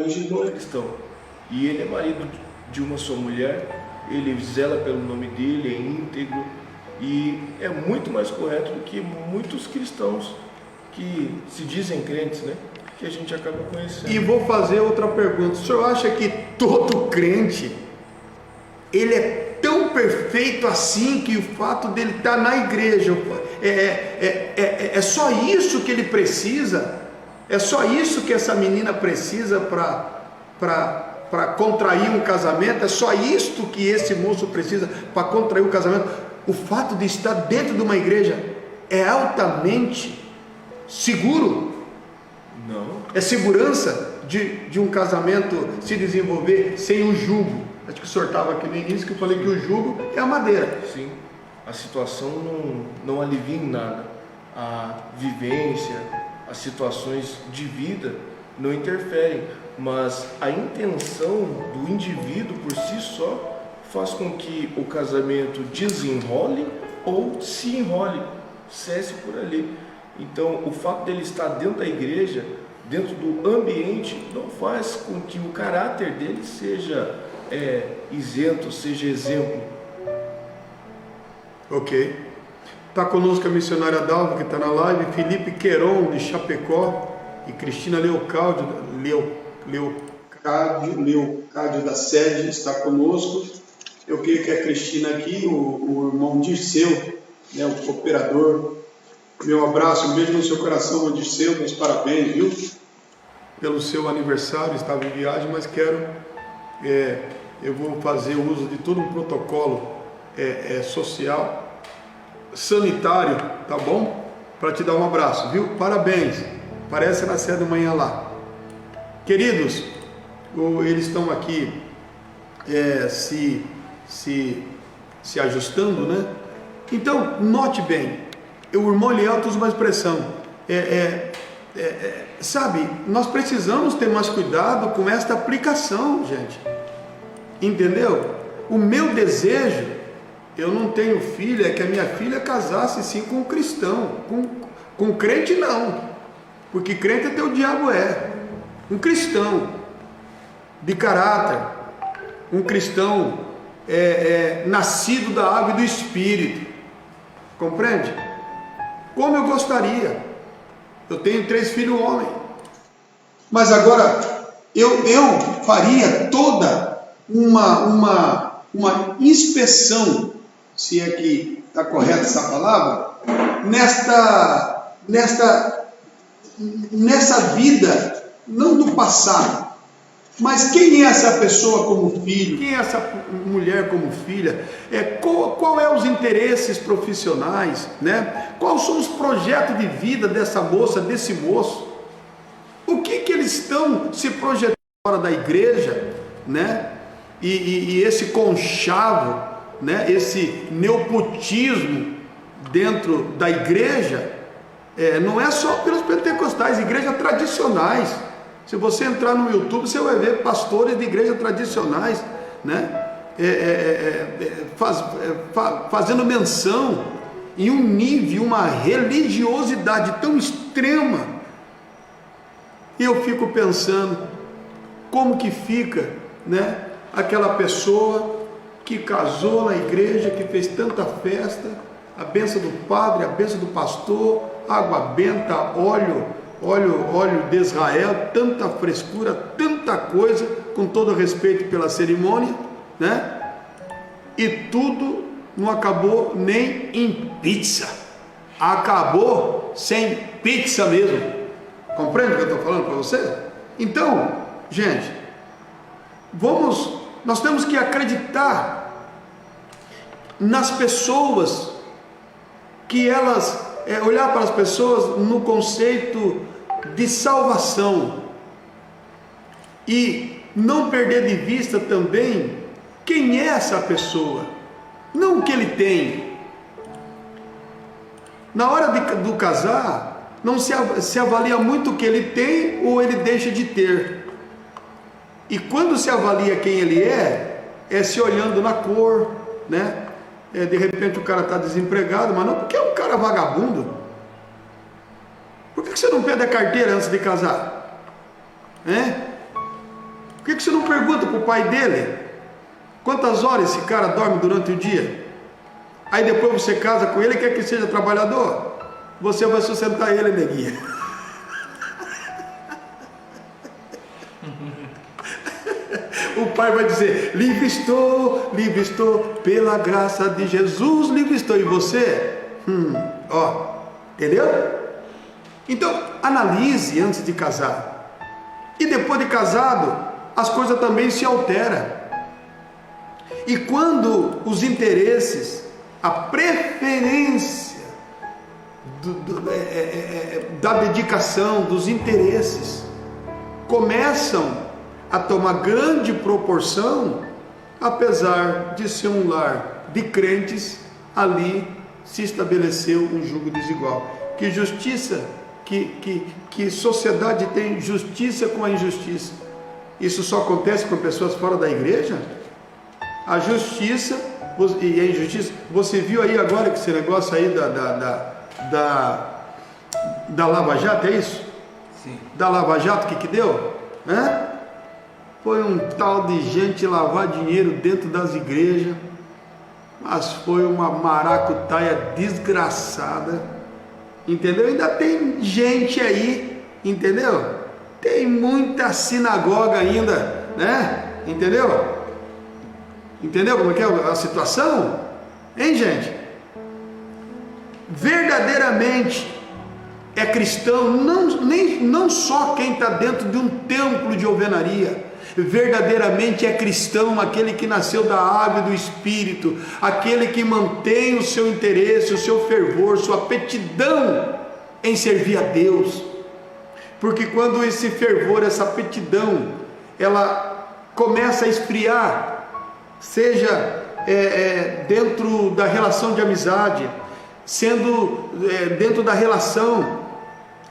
hoje não é cristão e ele é marido de uma só mulher, ele zela pelo nome dele, é íntegro e é muito mais correto do que muitos cristãos que se dizem crentes, né? Que a gente acaba conhecendo. E vou fazer outra pergunta. O senhor acha que todo crente ele é tão perfeito assim que o fato dele estar na igreja é só isso que ele precisa? É só isso que essa menina precisa para contrair um casamento? É só isto que esse moço precisa para contrair um casamento? O fato de estar dentro de uma igreja é altamente seguro? Não. É segurança de um casamento se desenvolver sem o jugo? Acho que o senhor estava aqui no início que eu falei que o jugo é a madeira. Sim, a situação não alivia em nada. A vivência, as situações de vida não interferem, mas a intenção do indivíduo por si só faz com que o casamento desenrole ou se enrole, cesse por ali. Então, o fato dele estar dentro da igreja, dentro do ambiente, não faz com que o caráter dele seja isento, seja exemplo. Ok. Está conosco a missionária Dalva, que está na live, Felipe Queiron, de Chapecó, e Cristina Leocádio da Sede está conosco. Eu creio que a Cristina aqui, o irmão Dirceu, né, o cooperador. Meu abraço, um beijo no seu coração, irmão Dirceu, meus parabéns, viu? Pelo seu aniversário, estava em viagem, mas eu vou fazer uso de todo um protocolo social, sanitário, tá bom? Para te dar um abraço, viu? Parabéns, parece na sede da manhã lá. Queridos, eles estão aqui se ajustando, né? Então, note bem, o irmão Eliel usa uma expressão, sabe, nós precisamos ter mais cuidado com esta aplicação, gente, entendeu? O meu desejo, eu não tenho filha, é que a minha filha casasse sim com um cristão, com crente não, porque crente até o diabo um cristão de caráter, um cristão nascido da água e do Espírito, compreende? Como eu gostaria. Eu tenho 3 filhos homens, mas agora eu faria toda uma inspeção, se é que está correta essa palavra, nessa vida, não do passado, mas quem é essa pessoa como filho? Quem é essa mulher como filha? Qual é os interesses profissionais, né? Quais são os projetos de vida dessa moça, desse moço? O que eles estão se projetando fora da igreja, né? E esse conchavo, né? Esse neopotismo dentro da igreja, não é só pelos pentecostais, igrejas tradicionais. Se você entrar no YouTube, você vai ver pastores de igrejas tradicionais, né? Fazendo menção em um nível, uma religiosidade tão extrema. E eu fico pensando, como que fica, né? Aquela pessoa que casou na igreja, que fez tanta festa, a bênção do padre, a bênção do pastor, água benta, óleo óleo de Israel, tanta frescura, tanta coisa, com todo respeito pela cerimônia, né? E tudo não acabou nem em pizza, acabou sem pizza mesmo. Compreende o que eu estou falando para você? Então, gente, nós temos que acreditar nas pessoas, que elas, olhar para as pessoas no conceito de salvação, e não perder de vista também quem é essa pessoa, não o que ele tem. Na hora do casar, não se avalia muito o que ele tem ou ele deixa de ter. E quando se avalia quem ele é se olhando na cor, né? De repente o cara está desempregado, mas não porque é um cara vagabundo. Por que você não pede a carteira antes de casar? Por que você não pergunta para o pai dele quantas horas esse cara dorme durante o dia? Aí depois você casa com ele e quer que seja trabalhador. Você vai sustentar ele, neguinha. O pai vai dizer: livre estou, pela graça de Jesus, livre estou. E você? Entendeu? Então, analise antes de casar. E depois de casado, as coisas também se alteram. E quando os interesses, a preferência da dedicação, dos interesses, começam a tomar grande proporção, apesar de ser um lar de crentes, ali se estabeleceu um jugo desigual. Que justiça, que sociedade tem justiça com a injustiça? Isso só acontece com pessoas fora da igreja? A justiça e a injustiça, você viu aí agora que esse negócio aí da Lava Jato, é isso? Sim. Da Lava Jato, o que deu? Foi um tal de gente lavar dinheiro dentro das igrejas, mas foi uma maracutaia desgraçada, entendeu? Ainda tem gente aí, entendeu? Tem muita sinagoga ainda, né? Entendeu? Entendeu como é que é a situação? Hein, gente? Verdadeiramente é cristão não só quem está dentro de um templo de alvenaria. Verdadeiramente é cristão aquele que nasceu da água e do Espírito, aquele que mantém o seu interesse, o seu fervor, sua aptidão em servir a Deus. Porque quando esse fervor, essa aptidão, ela começa a esfriar, seja dentro da relação de amizade, sendo dentro da relação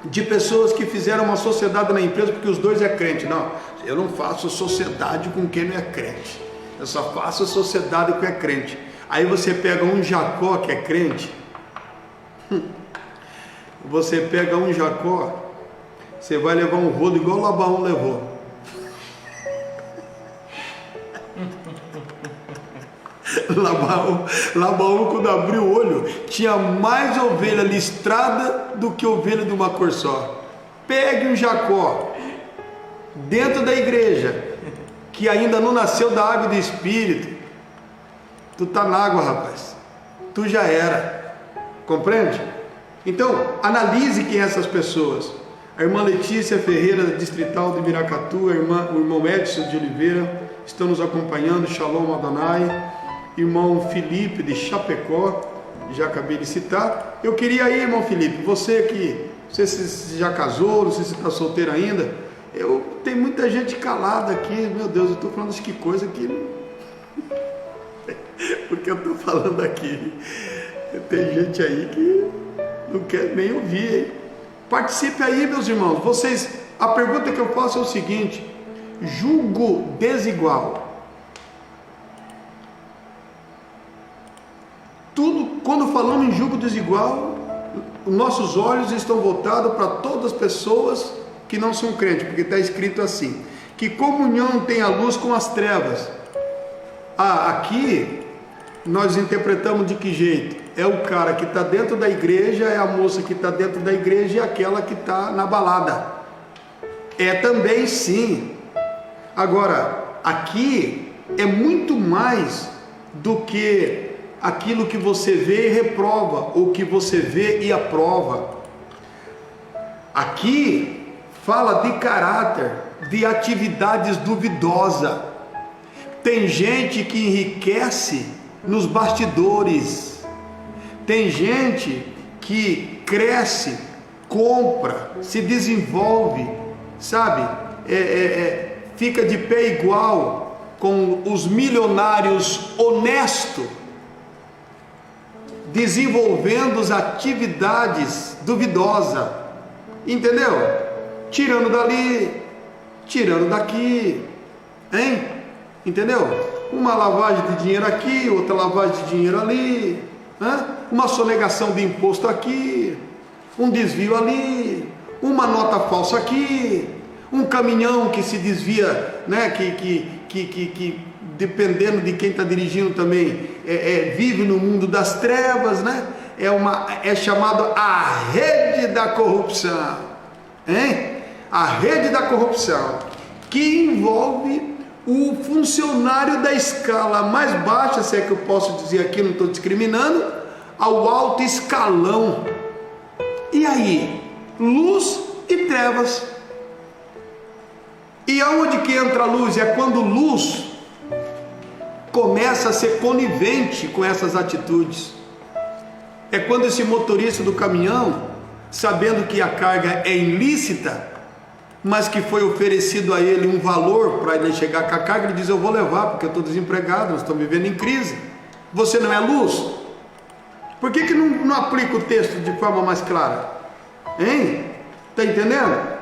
de pessoas que fizeram uma sociedade na empresa porque os dois é crente. Não, eu não faço sociedade com quem não é crente, eu só faço sociedade com quem é crente. Aí você pega um Jacó que é crente, você pega um Jacó, você vai levar um rodo igual o Labão levou. Labaú, quando abriu o olho, tinha mais ovelha listrada do que ovelha de uma cor só. Pegue um Jacó dentro da igreja, que ainda não nasceu da água e do Espírito, tu tá na água, rapaz, tu já era, compreende? Então analise quem é essas pessoas. A irmã Letícia Ferreira, distrital de Miracatu, o irmão Edson de Oliveira estão nos acompanhando, Shalom Adonai. Irmão Felipe de Chapecó, já acabei de citar. Eu queria aí, irmão Felipe, você que, não sei se já casou, não sei se está solteiro ainda, tem muita gente calada aqui, meu Deus, eu estou falando de que coisa que porque eu estou falando aqui, tem gente aí que não quer nem ouvir, hein? Participe aí, meus irmãos. A pergunta que eu faço é o seguinte: jugo desigual. Tudo, quando falamos em jugo desigual, nossos olhos estão voltados para todas as pessoas que não são crentes, porque está escrito assim: que comunhão tem a luz com as trevas. Aqui nós interpretamos de que jeito? é o cara que está dentro da igreja, é a moça que está dentro da igreja e aquela que está na balada. É também sim. Agora, aqui é muito mais do que aquilo que você vê e reprova, ou que você vê e aprova. Aqui fala de caráter, de atividades duvidosas. Tem gente que enriquece nos bastidores. Tem gente que cresce, compra, se desenvolve, sabe? Fica de pé igual com os milionários honestos, desenvolvendo as atividades duvidosas, entendeu? Tirando dali, tirando daqui, hein? Entendeu? Uma lavagem de dinheiro aqui, outra lavagem de dinheiro ali, hein? Uma sonegação de imposto aqui, um desvio ali, uma nota falsa aqui, um caminhão que se desvia, né? Que dependendo de quem está dirigindo também, vive no mundo das trevas, né? É chamado a rede da corrupção, hein? A rede da corrupção, que envolve o funcionário da escala mais baixa, se é que eu posso dizer aqui, não estou discriminando, ao alto escalão. E aí, luz e trevas. E aonde que entra a luz? É quando luz começa a ser conivente com essas atitudes. É quando esse motorista do caminhão, sabendo que a carga é ilícita, mas que foi oferecido a ele um valor para ele chegar com a carga, ele diz: eu vou levar porque eu estou desempregado, nós estamos vivendo em crise. Você não é luz? Por que não aplica o texto de forma mais clara? Hein? Está entendendo?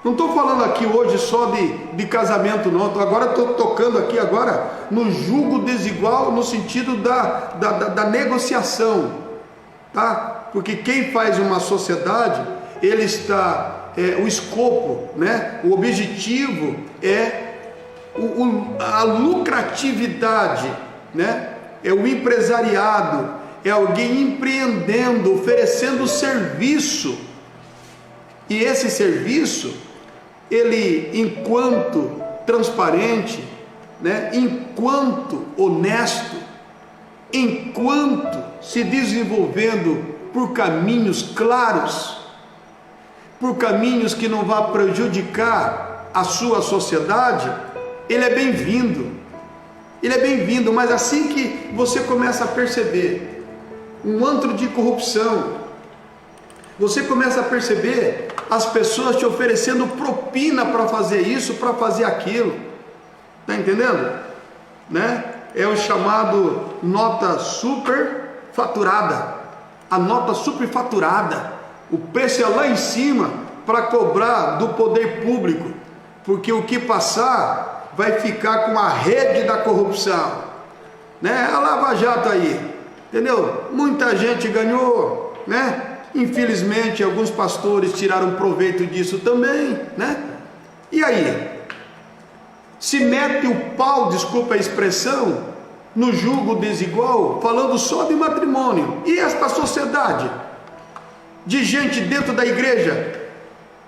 Não estou falando aqui hoje só de casamento não, agora estou tocando aqui agora no julgo desigual, no sentido da negociação, tá? Porque quem faz uma sociedade, ele está, o escopo, né? O objetivo é a lucratividade, né? É o empresariado, é alguém empreendendo, oferecendo serviço, e esse serviço, ele, enquanto transparente, né, enquanto honesto, enquanto se desenvolvendo por caminhos claros, por caminhos que não vá prejudicar a sua sociedade, ele é bem-vindo. Ele é bem-vindo, mas assim que você começa a perceber um antro de corrupção, você começa a perceber as pessoas te oferecendo propina para fazer isso, para fazer aquilo, tá entendendo? Né? É o chamado nota superfaturada, a nota superfaturada, o preço é lá em cima para cobrar do poder público, porque o que passar vai ficar com a rede da corrupção, né? A Lava Jato aí, entendeu? Muita gente ganhou, né? Infelizmente, alguns pastores tiraram proveito disso também, né? E aí? Se mete o pau, desculpa a expressão, no julgo desigual, falando só de matrimônio. E esta sociedade de gente dentro da igreja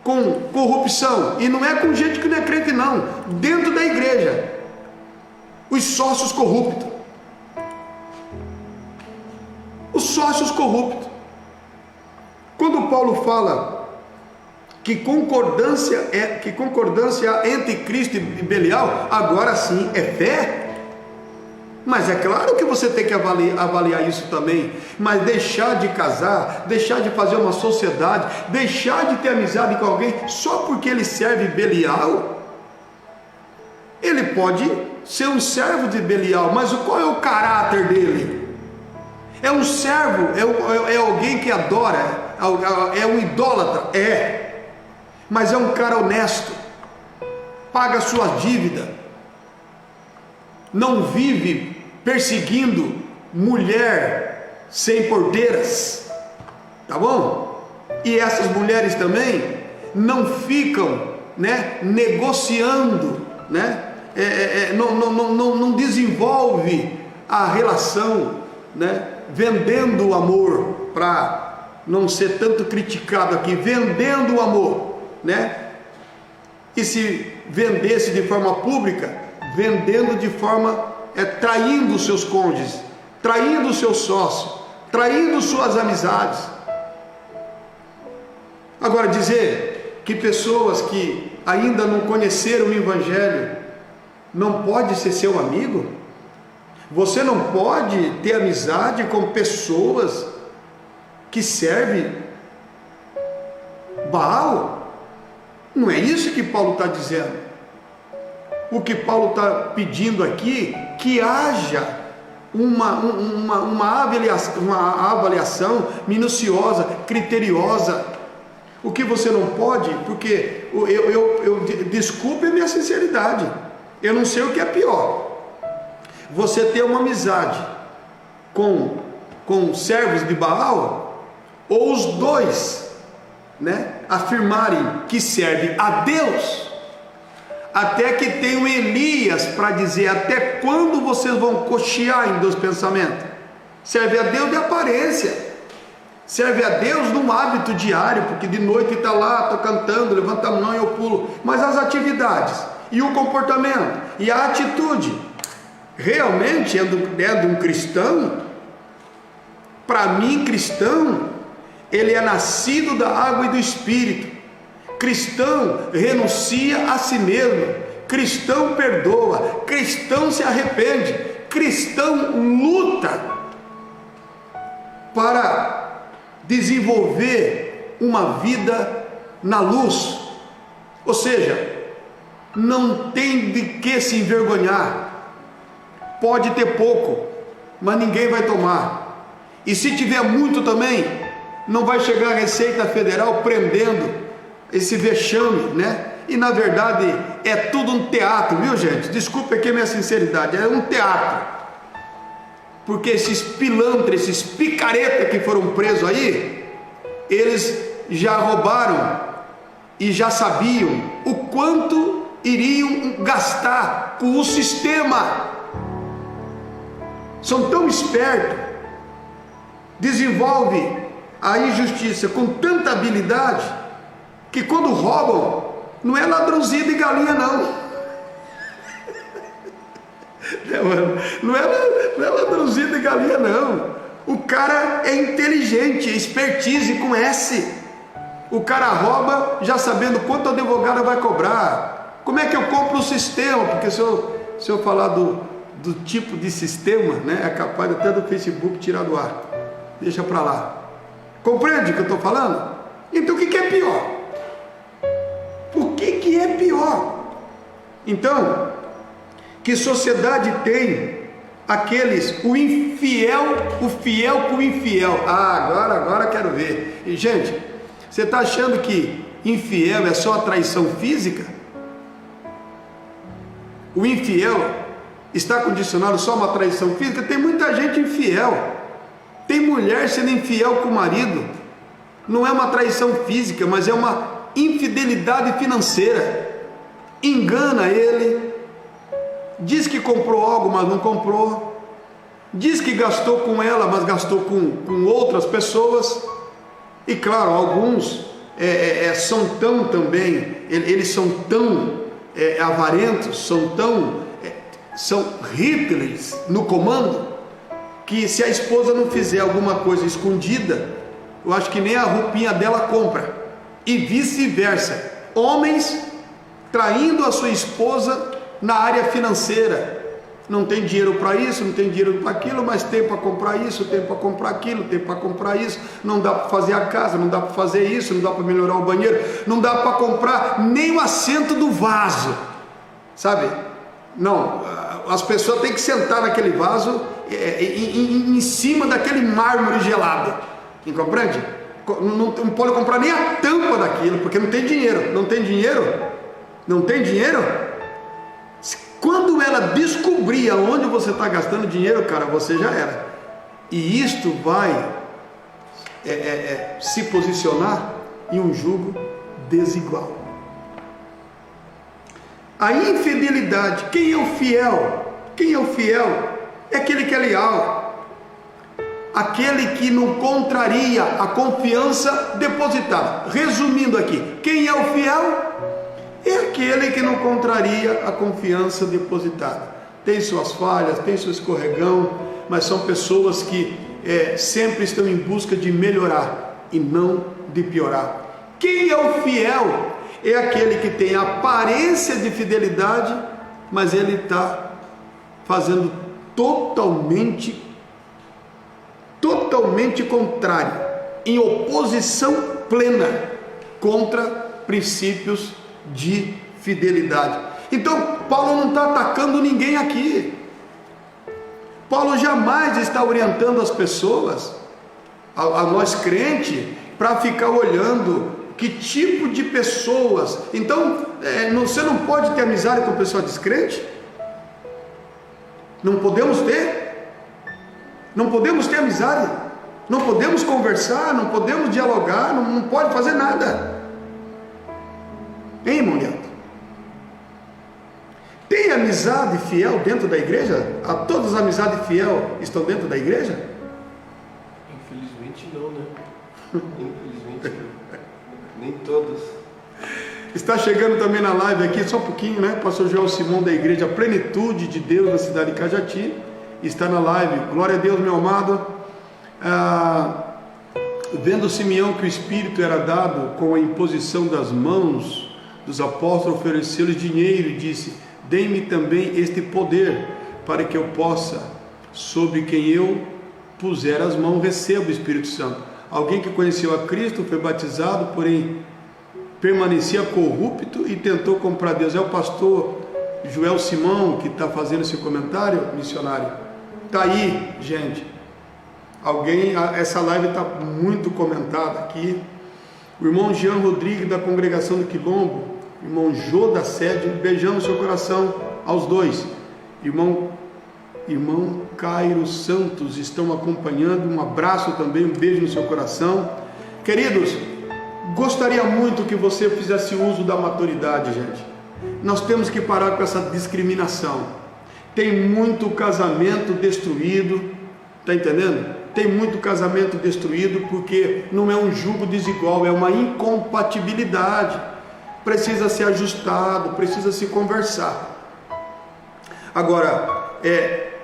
com corrupção, e não é com gente que não é crente não, dentro da igreja, os sócios corruptos. Os sócios corruptos. Quando Paulo fala que concordância entre Cristo e Belial, agora sim é fé. Mas é claro que você tem que avaliar isso também. Mas deixar de casar, deixar de fazer uma sociedade, deixar de ter amizade com alguém só porque ele serve Belial, ele pode ser um servo de Belial, mas qual é o caráter dele? É um servo, é alguém que adora, é um idólatra, mas é um cara honesto, paga sua dívida, não vive perseguindo mulher sem porteiras, tá bom? E essas mulheres também não ficam, né, negociando, né? Não desenvolve a relação, né, vendendo o amor, para não ser tanto criticado aqui, vendendo o amor, né? E se vendesse de forma pública, vendendo de forma, traindo os seus cônjuges, traindo o seu sócio, traindo suas amizades. Agora, dizer que pessoas que ainda não conheceram o Evangelho não pode ser seu amigo? Você não pode ter amizade com pessoas que servem Baal? Não é isso que Paulo está dizendo. O que Paulo está pedindo aqui, que haja uma avaliação minuciosa, criteriosa. O que você não pode, porque desculpe a minha sinceridade, eu não sei o que é pior. Você ter uma amizade com servos de Baal, ou os dois, né, afirmarem que serve a Deus, até que tem um Elias para dizer: até quando vocês vão cochear em dois pensamentos? Serve a Deus de aparência, serve a Deus num hábito diário, porque de noite está lá, estou cantando, levanta a mão e eu pulo, mas as atividades, e o comportamento, e a atitude, realmente é de um cristão? Para mim, cristão, ele é nascido da água e do Espírito. Cristão renuncia a si mesmo, cristão perdoa, cristão se arrepende, cristão luta para desenvolver uma vida na luz. Ou seja, não tem de que se envergonhar. Pode ter pouco, mas ninguém vai tomar. E se tiver muito também, não vai chegar a Receita Federal prendendo esse vexame, né? E na verdade é tudo um teatro, viu, gente? Desculpe aqui a minha sinceridade, é um teatro. Porque esses pilantras, esses picaretas que foram presos aí, eles já roubaram e já sabiam o quanto iriam gastar com o sistema. São tão espertos, desenvolvem a injustiça com tanta habilidade, que quando roubam, não é ladrãozinho de galinha não. Não é ladrãozinho de galinha não. O cara é inteligente, é expertise com S. O cara rouba já sabendo quanto a advogada vai cobrar. Como é que eu compro o sistema? Porque se eu falar do tipo de sistema, né, é capaz até do Facebook tirar do ar. Deixa para lá. Compreende o que eu estou falando? Então o que é pior? O que é pior? Então, que sociedade tem aqueles, o fiel com o infiel? Agora quero ver. E, gente, você está achando que infiel é só a traição física? O infiel está condicionado só a uma traição física? Tem muita gente infiel. Tem mulher sendo infiel com o marido. Não é uma traição física, mas é uma infidelidade financeira. Engana ele, diz que comprou algo, mas não comprou, diz que gastou com ela, mas gastou com outras pessoas. E claro, alguns são tão também, eles são tão avarentos, são Hitlers no comando, que se a esposa não fizer alguma coisa escondida, eu acho que nem a roupinha dela compra. E vice-versa, homens traindo a sua esposa na área financeira. Não tem dinheiro para isso, não tem dinheiro para aquilo, mas tem para comprar isso, tem para comprar aquilo, tem para comprar isso. Não dá para fazer a casa, não dá para fazer isso, não dá para melhorar o banheiro, não dá para comprar nem o assento do vaso, sabe? Não, as pessoas têm que sentar naquele vaso em cima daquele mármore gelado, compreende? Não pode comprar nem a tampa daquilo, porque não tem dinheiro. Não tem dinheiro. Quando ela descobrir aonde você está gastando dinheiro, cara, você já era. E isto vai se posicionar em um jugo desigual. A infidelidade. Quem é o fiel? É aquele que é leal. aquele que não contraria a confiança depositada. Resumindo aqui, quem é o fiel? É aquele que não contraria a confiança depositada. Tem suas falhas, tem seu escorregão, mas são pessoas que sempre estão em busca de melhorar e não de piorar. Quem é o fiel? É aquele que tem a aparência de fidelidade, mas ele está fazendo totalmente contrário, em oposição plena contra princípios de fidelidade. Então, Paulo não está atacando ninguém aqui. Paulo jamais está orientando as pessoas, a nós crentes, para ficar olhando que tipo de pessoas. Então, você não pode ter amizade com pessoa descrente? Não podemos ter? Não podemos ter amizade? Não podemos conversar? Não podemos dialogar? Não pode fazer nada? Hein, irmão Leandro? Tem amizade fiel dentro da igreja? A todas as amizades fiel estão dentro da igreja? Infelizmente não, né? Infelizmente não. Nem todas. Está chegando também na live aqui, só um pouquinho, né? Pastor Joel Simão da igreja Plenitude de Deus na cidade de Cajati. Está na live. Glória a Deus, meu amado. Vendo Simeão que o Espírito era dado com a imposição das mãos dos apóstolos, ofereceu-lhes dinheiro e disse: dê-me também este poder, para que eu possa, sobre quem eu puser as mãos, receba o Espírito Santo. Alguém que conheceu a Cristo, foi batizado, porém permanecia corrupto e tentou comprar Deus. É o pastor Joel Simão que está fazendo esse comentário, missionário. Está aí, gente. Essa live está muito comentada aqui. O irmão Jean Rodrigues da congregação do Quilombo, irmão Jô da sede, beijando seu coração aos dois. Irmão Cairo Santos estão acompanhando, um abraço também, um beijo no seu coração. Queridos, gostaria muito que você fizesse uso da maturidade, gente. Nós temos que parar com essa discriminação. Tem muito casamento destruído, tá entendendo? Tem muito casamento destruído porque não é um jugo desigual, é uma incompatibilidade. Precisa ser ajustado, precisa se conversar. Agora,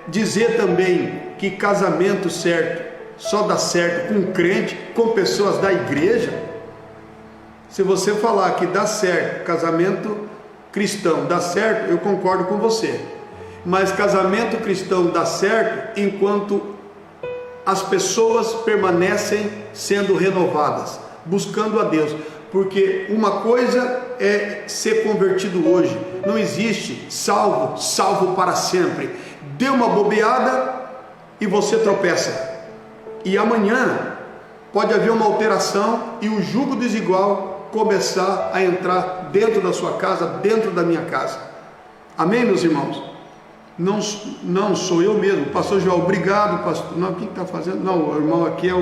dizer também que casamento certo só dá certo com crente, com pessoas da igreja. Se você falar que dá certo, casamento cristão dá certo, eu concordo com você. Mas casamento cristão dá certo enquanto as pessoas permanecem sendo renovadas, buscando a Deus. Porque uma coisa é ser convertido hoje, não existe salvo para sempre. Dê uma bobeada e você tropeça, e amanhã pode haver uma alteração e o jugo desigual começar a entrar dentro da sua casa, dentro da minha casa. Amém, meus irmãos? Não sou eu mesmo. Pastor João, obrigado, pastor. Não, quem está fazendo? Não, o irmão aqui é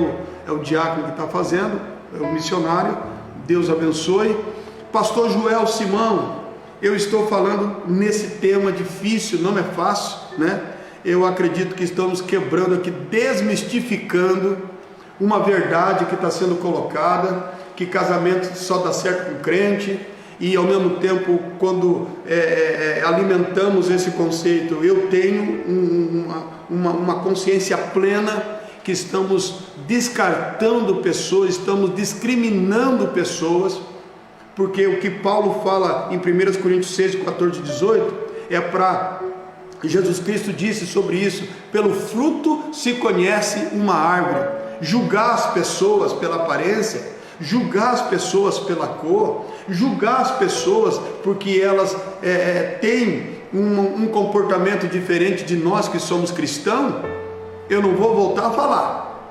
o diácono que está fazendo, é o missionário. Deus abençoe. Pastor Joel Simão, eu estou falando nesse tema difícil, não é fácil, né? Eu acredito que estamos quebrando aqui, desmistificando uma verdade que está sendo colocada, que casamento só dá certo com crente, e ao mesmo tempo, quando alimentamos esse conceito, eu tenho uma consciência plena que estamos descartando pessoas, estamos discriminando pessoas, porque o que Paulo fala em 1 Coríntios 6, 14 e 18, é para... Jesus Cristo disse sobre isso: pelo fruto se conhece uma árvore. Julgar as pessoas pela aparência, julgar as pessoas pela cor, julgar as pessoas porque elas têm um comportamento diferente de nós que somos cristãos, eu não vou voltar a falar.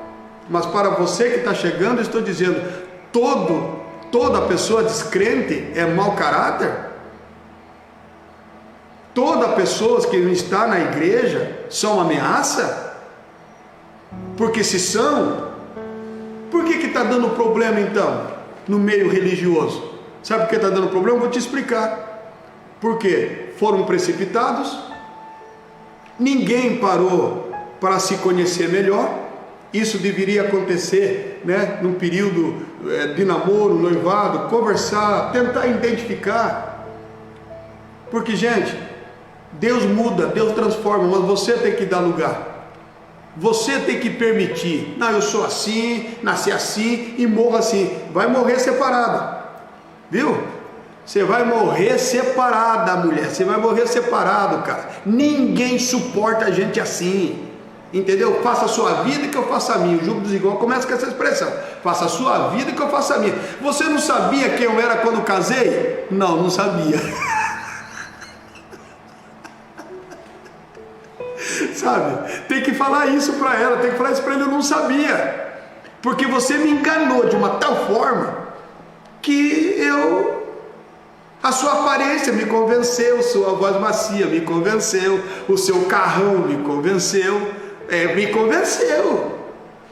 Mas para você que está chegando, eu estou dizendo: toda pessoa descrente é mau caráter? Toda pessoa que não está na igreja são ameaça? Porque se são, por que está dando problema então no meio religioso? Sabe por que está dando problema? Vou te explicar. Porque foram precipitados, ninguém parou para se conhecer melhor, Isso deveria acontecer, né, num período de namoro, noivado, conversar, tentar identificar. Porque, gente, Deus muda, Deus transforma, mas você tem que dar lugar. Você tem que permitir. Não, eu sou assim, nasci assim e morro assim. Vai morrer separado, viu? Você vai morrer separada, mulher. Você vai morrer separado, cara. Ninguém suporta a gente assim. Entendeu? Faça a sua vida que eu faça a minha. O jugo desigual começa com essa expressão. Faça a sua vida que eu faça a minha. Você não sabia quem eu era quando casei? Não, não sabia. Sabe? Tem que falar isso para ela. Tem que falar isso para ele. Eu não sabia. Porque você me enganou de uma tal forma que a sua aparência me convenceu, sua voz macia me convenceu, o seu carrão me convenceu. Me convenceu,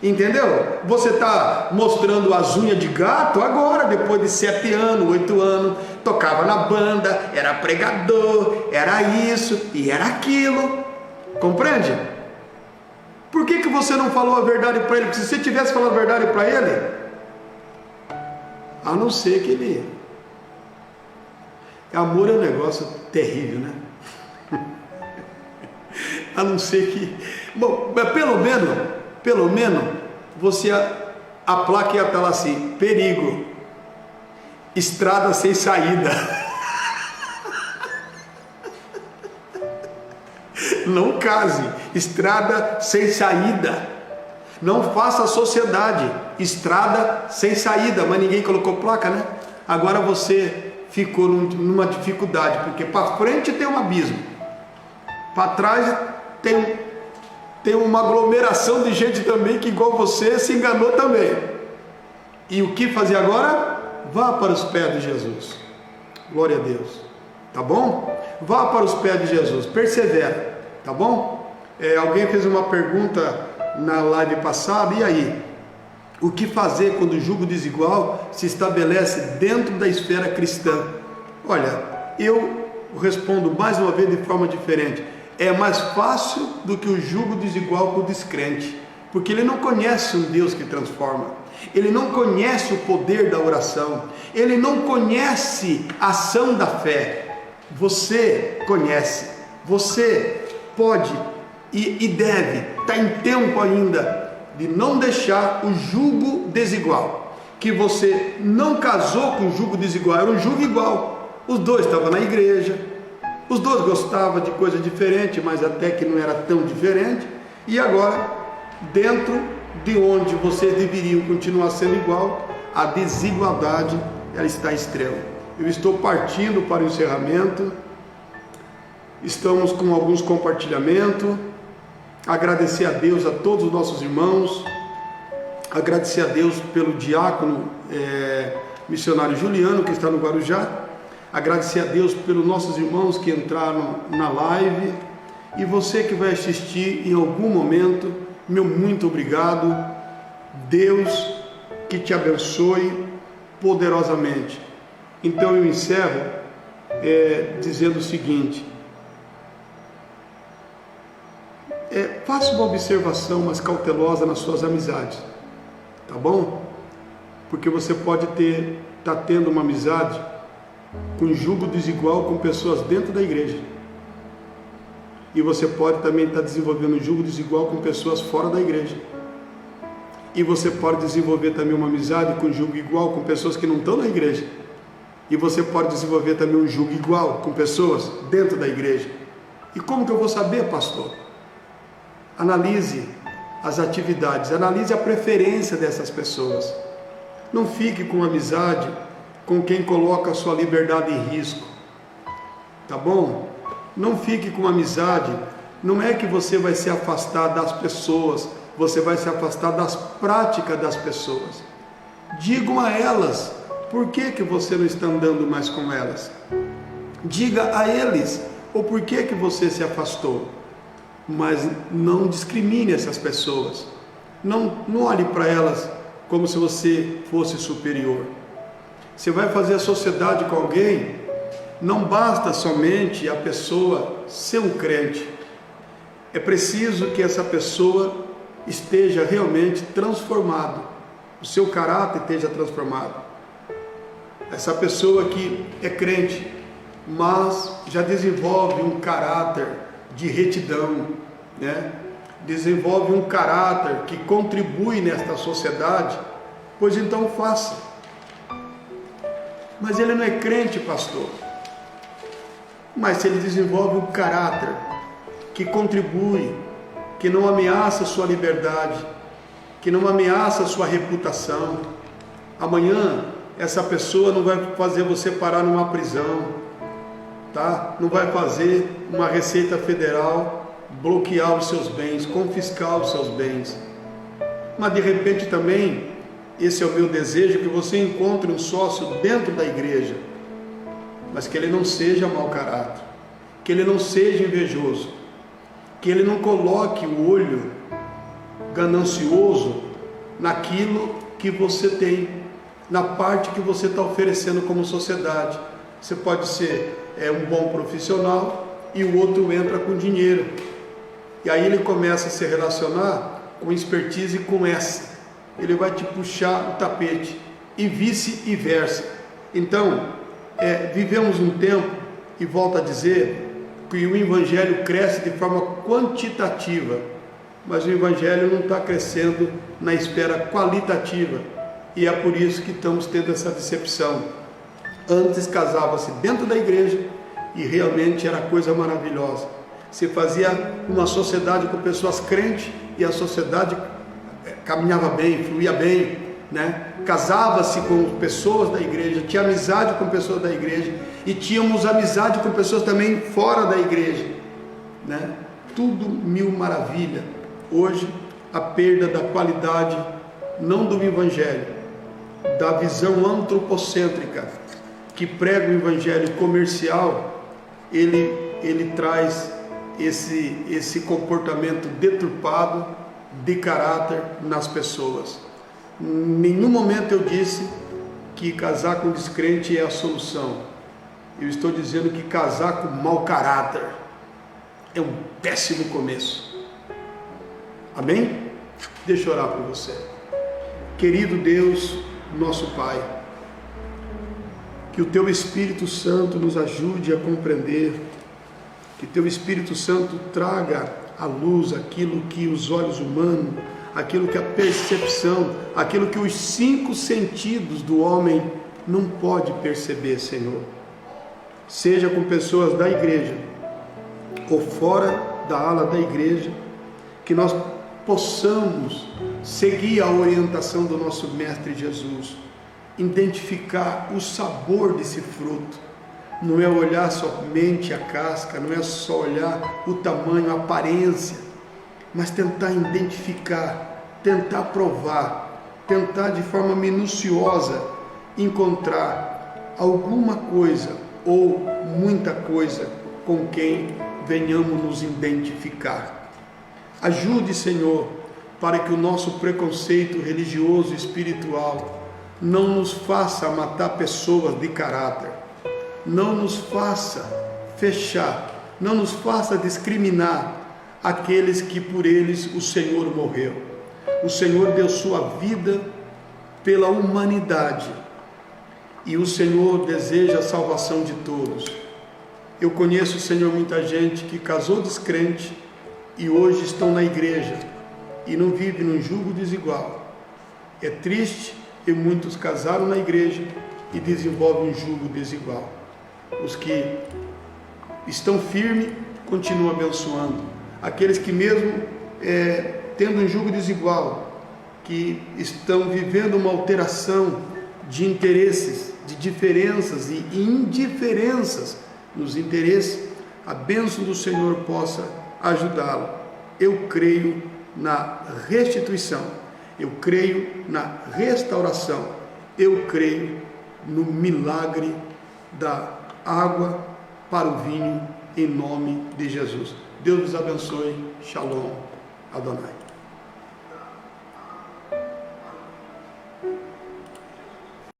entendeu? Você está mostrando as unhas de gato agora, depois de 7 anos, 8 anos, tocava na banda, era pregador, era isso e era aquilo, compreende? Por que você não falou a verdade para ele? Porque se você tivesse falado a verdade para ele, a não ser que ele... Amor é um negócio terrível, né? A não ser que... Bom, mas pelo menos, você a placa ia estar lá assim, perigo, estrada sem saída. Não case, estrada sem saída. Não faça sociedade, estrada sem saída. Mas ninguém colocou placa, né? Agora você ficou numa dificuldade, porque para frente tem um abismo, para trás tem uma aglomeração de gente também que, igual você, se enganou também. E o que fazer agora? Vá para os pés de Jesus. Glória a Deus. Tá bom? Vá para os pés de Jesus. Persevera. Tá bom? Alguém fez uma pergunta na live passada. E aí? O que fazer quando o jugo desigual se estabelece dentro da esfera cristã? Olha, eu respondo mais uma vez de forma diferente. É mais fácil do que o jugo desigual com o descrente, porque ele não conhece um Deus que transforma, ele não conhece o poder da oração, ele não conhece a ação da fé. Você conhece, você pode e deve, está em tempo ainda de não deixar o jugo desigual, que você não casou com o jugo desigual, era um jugo igual, os dois estavam na igreja, os dois gostavam de coisa diferente, mas até que não era tão diferente, e agora, dentro de onde vocês deveriam continuar sendo igual, a desigualdade ela está extrema. Eu estou partindo para o encerramento, estamos com alguns compartilhamentos, agradecer a Deus, a todos os nossos irmãos, agradecer a Deus pelo diácono missionário Juliano, que está no Guarujá, agradecer a Deus pelos nossos irmãos que entraram na live, e você que vai assistir em algum momento, meu muito obrigado. Deus que te abençoe poderosamente. Então eu encerro dizendo o seguinte: faça uma observação mais cautelosa nas suas amizades, tá bom? Porque você pode estar tendo uma amizade com jugo desigual com pessoas dentro da igreja, e você pode também estar desenvolvendo um jugo desigual com pessoas fora da igreja, e você pode desenvolver também uma amizade com jugo igual com pessoas que não estão na igreja, e você pode desenvolver também um jugo igual com pessoas dentro da igreja. E como que eu vou saber, pastor? Analise as atividades, analise a preferência dessas pessoas. Não fique com amizade com quem coloca a sua liberdade em risco, tá bom? Não fique com amizade, não é que você vai se afastar das pessoas, você vai se afastar das práticas das pessoas. Digam a elas, por que você não está andando mais com elas? Diga a eles, o porquê que você se afastou. Mas não discrimine essas pessoas, não olhe para elas como se você fosse superior. Você vai fazer a sociedade com alguém, não basta somente a pessoa ser um crente, é preciso que essa pessoa esteja realmente transformado, o seu caráter esteja transformado. Essa pessoa que é crente, mas já desenvolve um caráter de retidão, né? Desenvolve um caráter que contribui nesta sociedade, pois então faça. Mas ele não é crente, pastor. Mas se ele desenvolve um caráter que contribui, que não ameaça a sua liberdade, que não ameaça a sua reputação, amanhã essa pessoa não vai fazer você parar numa prisão, tá? Não vai fazer uma Receita Federal bloquear os seus bens, confiscar os seus bens. Mas de repente também, esse é o meu desejo, que você encontre um sócio dentro da igreja, mas que ele não seja mau caráter, que ele não seja invejoso, que ele não coloque o olho ganancioso naquilo que você tem, na parte que você está oferecendo como sociedade. Você pode ser um bom profissional e o outro entra com dinheiro, e aí ele começa a se relacionar com expertise com essa, ele vai te puxar o tapete, e vice-versa. Então, vivemos um tempo, e volto a dizer, que o Evangelho cresce de forma quantitativa, mas o Evangelho não está crescendo na esfera qualitativa, e é por isso que estamos tendo essa decepção. Antes casava-se dentro da igreja, e realmente era coisa maravilhosa. Se fazia uma sociedade com pessoas crentes, e a sociedade caminhava bem, fluía bem, né? Casava-se com pessoas da igreja, tinha amizade com pessoas da igreja, e tínhamos amizade com pessoas também fora da igreja, né? Tudo mil maravilha. Hoje, a perda da qualidade, não do Evangelho, da visão antropocêntrica, que prega o Evangelho comercial, ele traz esse comportamento deturpado de caráter nas pessoas. Em nenhum momento eu disse que casar com descrente é a solução. Eu estou dizendo que casar com mau caráter é um péssimo começo. Amém? Deixa eu orar por você. Querido Deus, nosso Pai, que o Teu Espírito Santo nos ajude a compreender, que Teu Espírito Santo traga à luz aquilo que os olhos humanos, aquilo que a percepção, aquilo que os 5 sentidos do homem não pode perceber, Senhor. Seja com pessoas da igreja ou fora da ala da igreja, que nós possamos seguir a orientação do nosso Mestre Jesus, identificar o sabor desse fruto. Não é olhar somente a casca, não é só olhar o tamanho, a aparência, mas tentar identificar, tentar provar, tentar de forma minuciosa encontrar alguma coisa ou muita coisa com quem venhamos nos identificar. Ajude, Senhor, para que o nosso preconceito religioso e espiritual não nos faça matar pessoas de caráter, não nos faça fechar, não nos faça discriminar aqueles que por eles o Senhor morreu. O Senhor deu sua vida pela humanidade e o Senhor deseja a salvação de todos. Eu conheço, Senhor, muita gente que casou descrente e hoje estão na igreja e não vive num jugo desigual. É triste, e muitos casaram na igreja e desenvolvem um jugo desigual. Os que estão firmes continuam abençoando. Aqueles que mesmo tendo um jugo desigual, que estão vivendo uma alteração de interesses, de diferenças e indiferenças nos interesses, a bênção do Senhor possa ajudá-lo. Eu creio na restituição, eu creio na restauração, eu creio no milagre da água para o vinho, em nome de Jesus. Deus nos abençoe. Shalom. Adonai.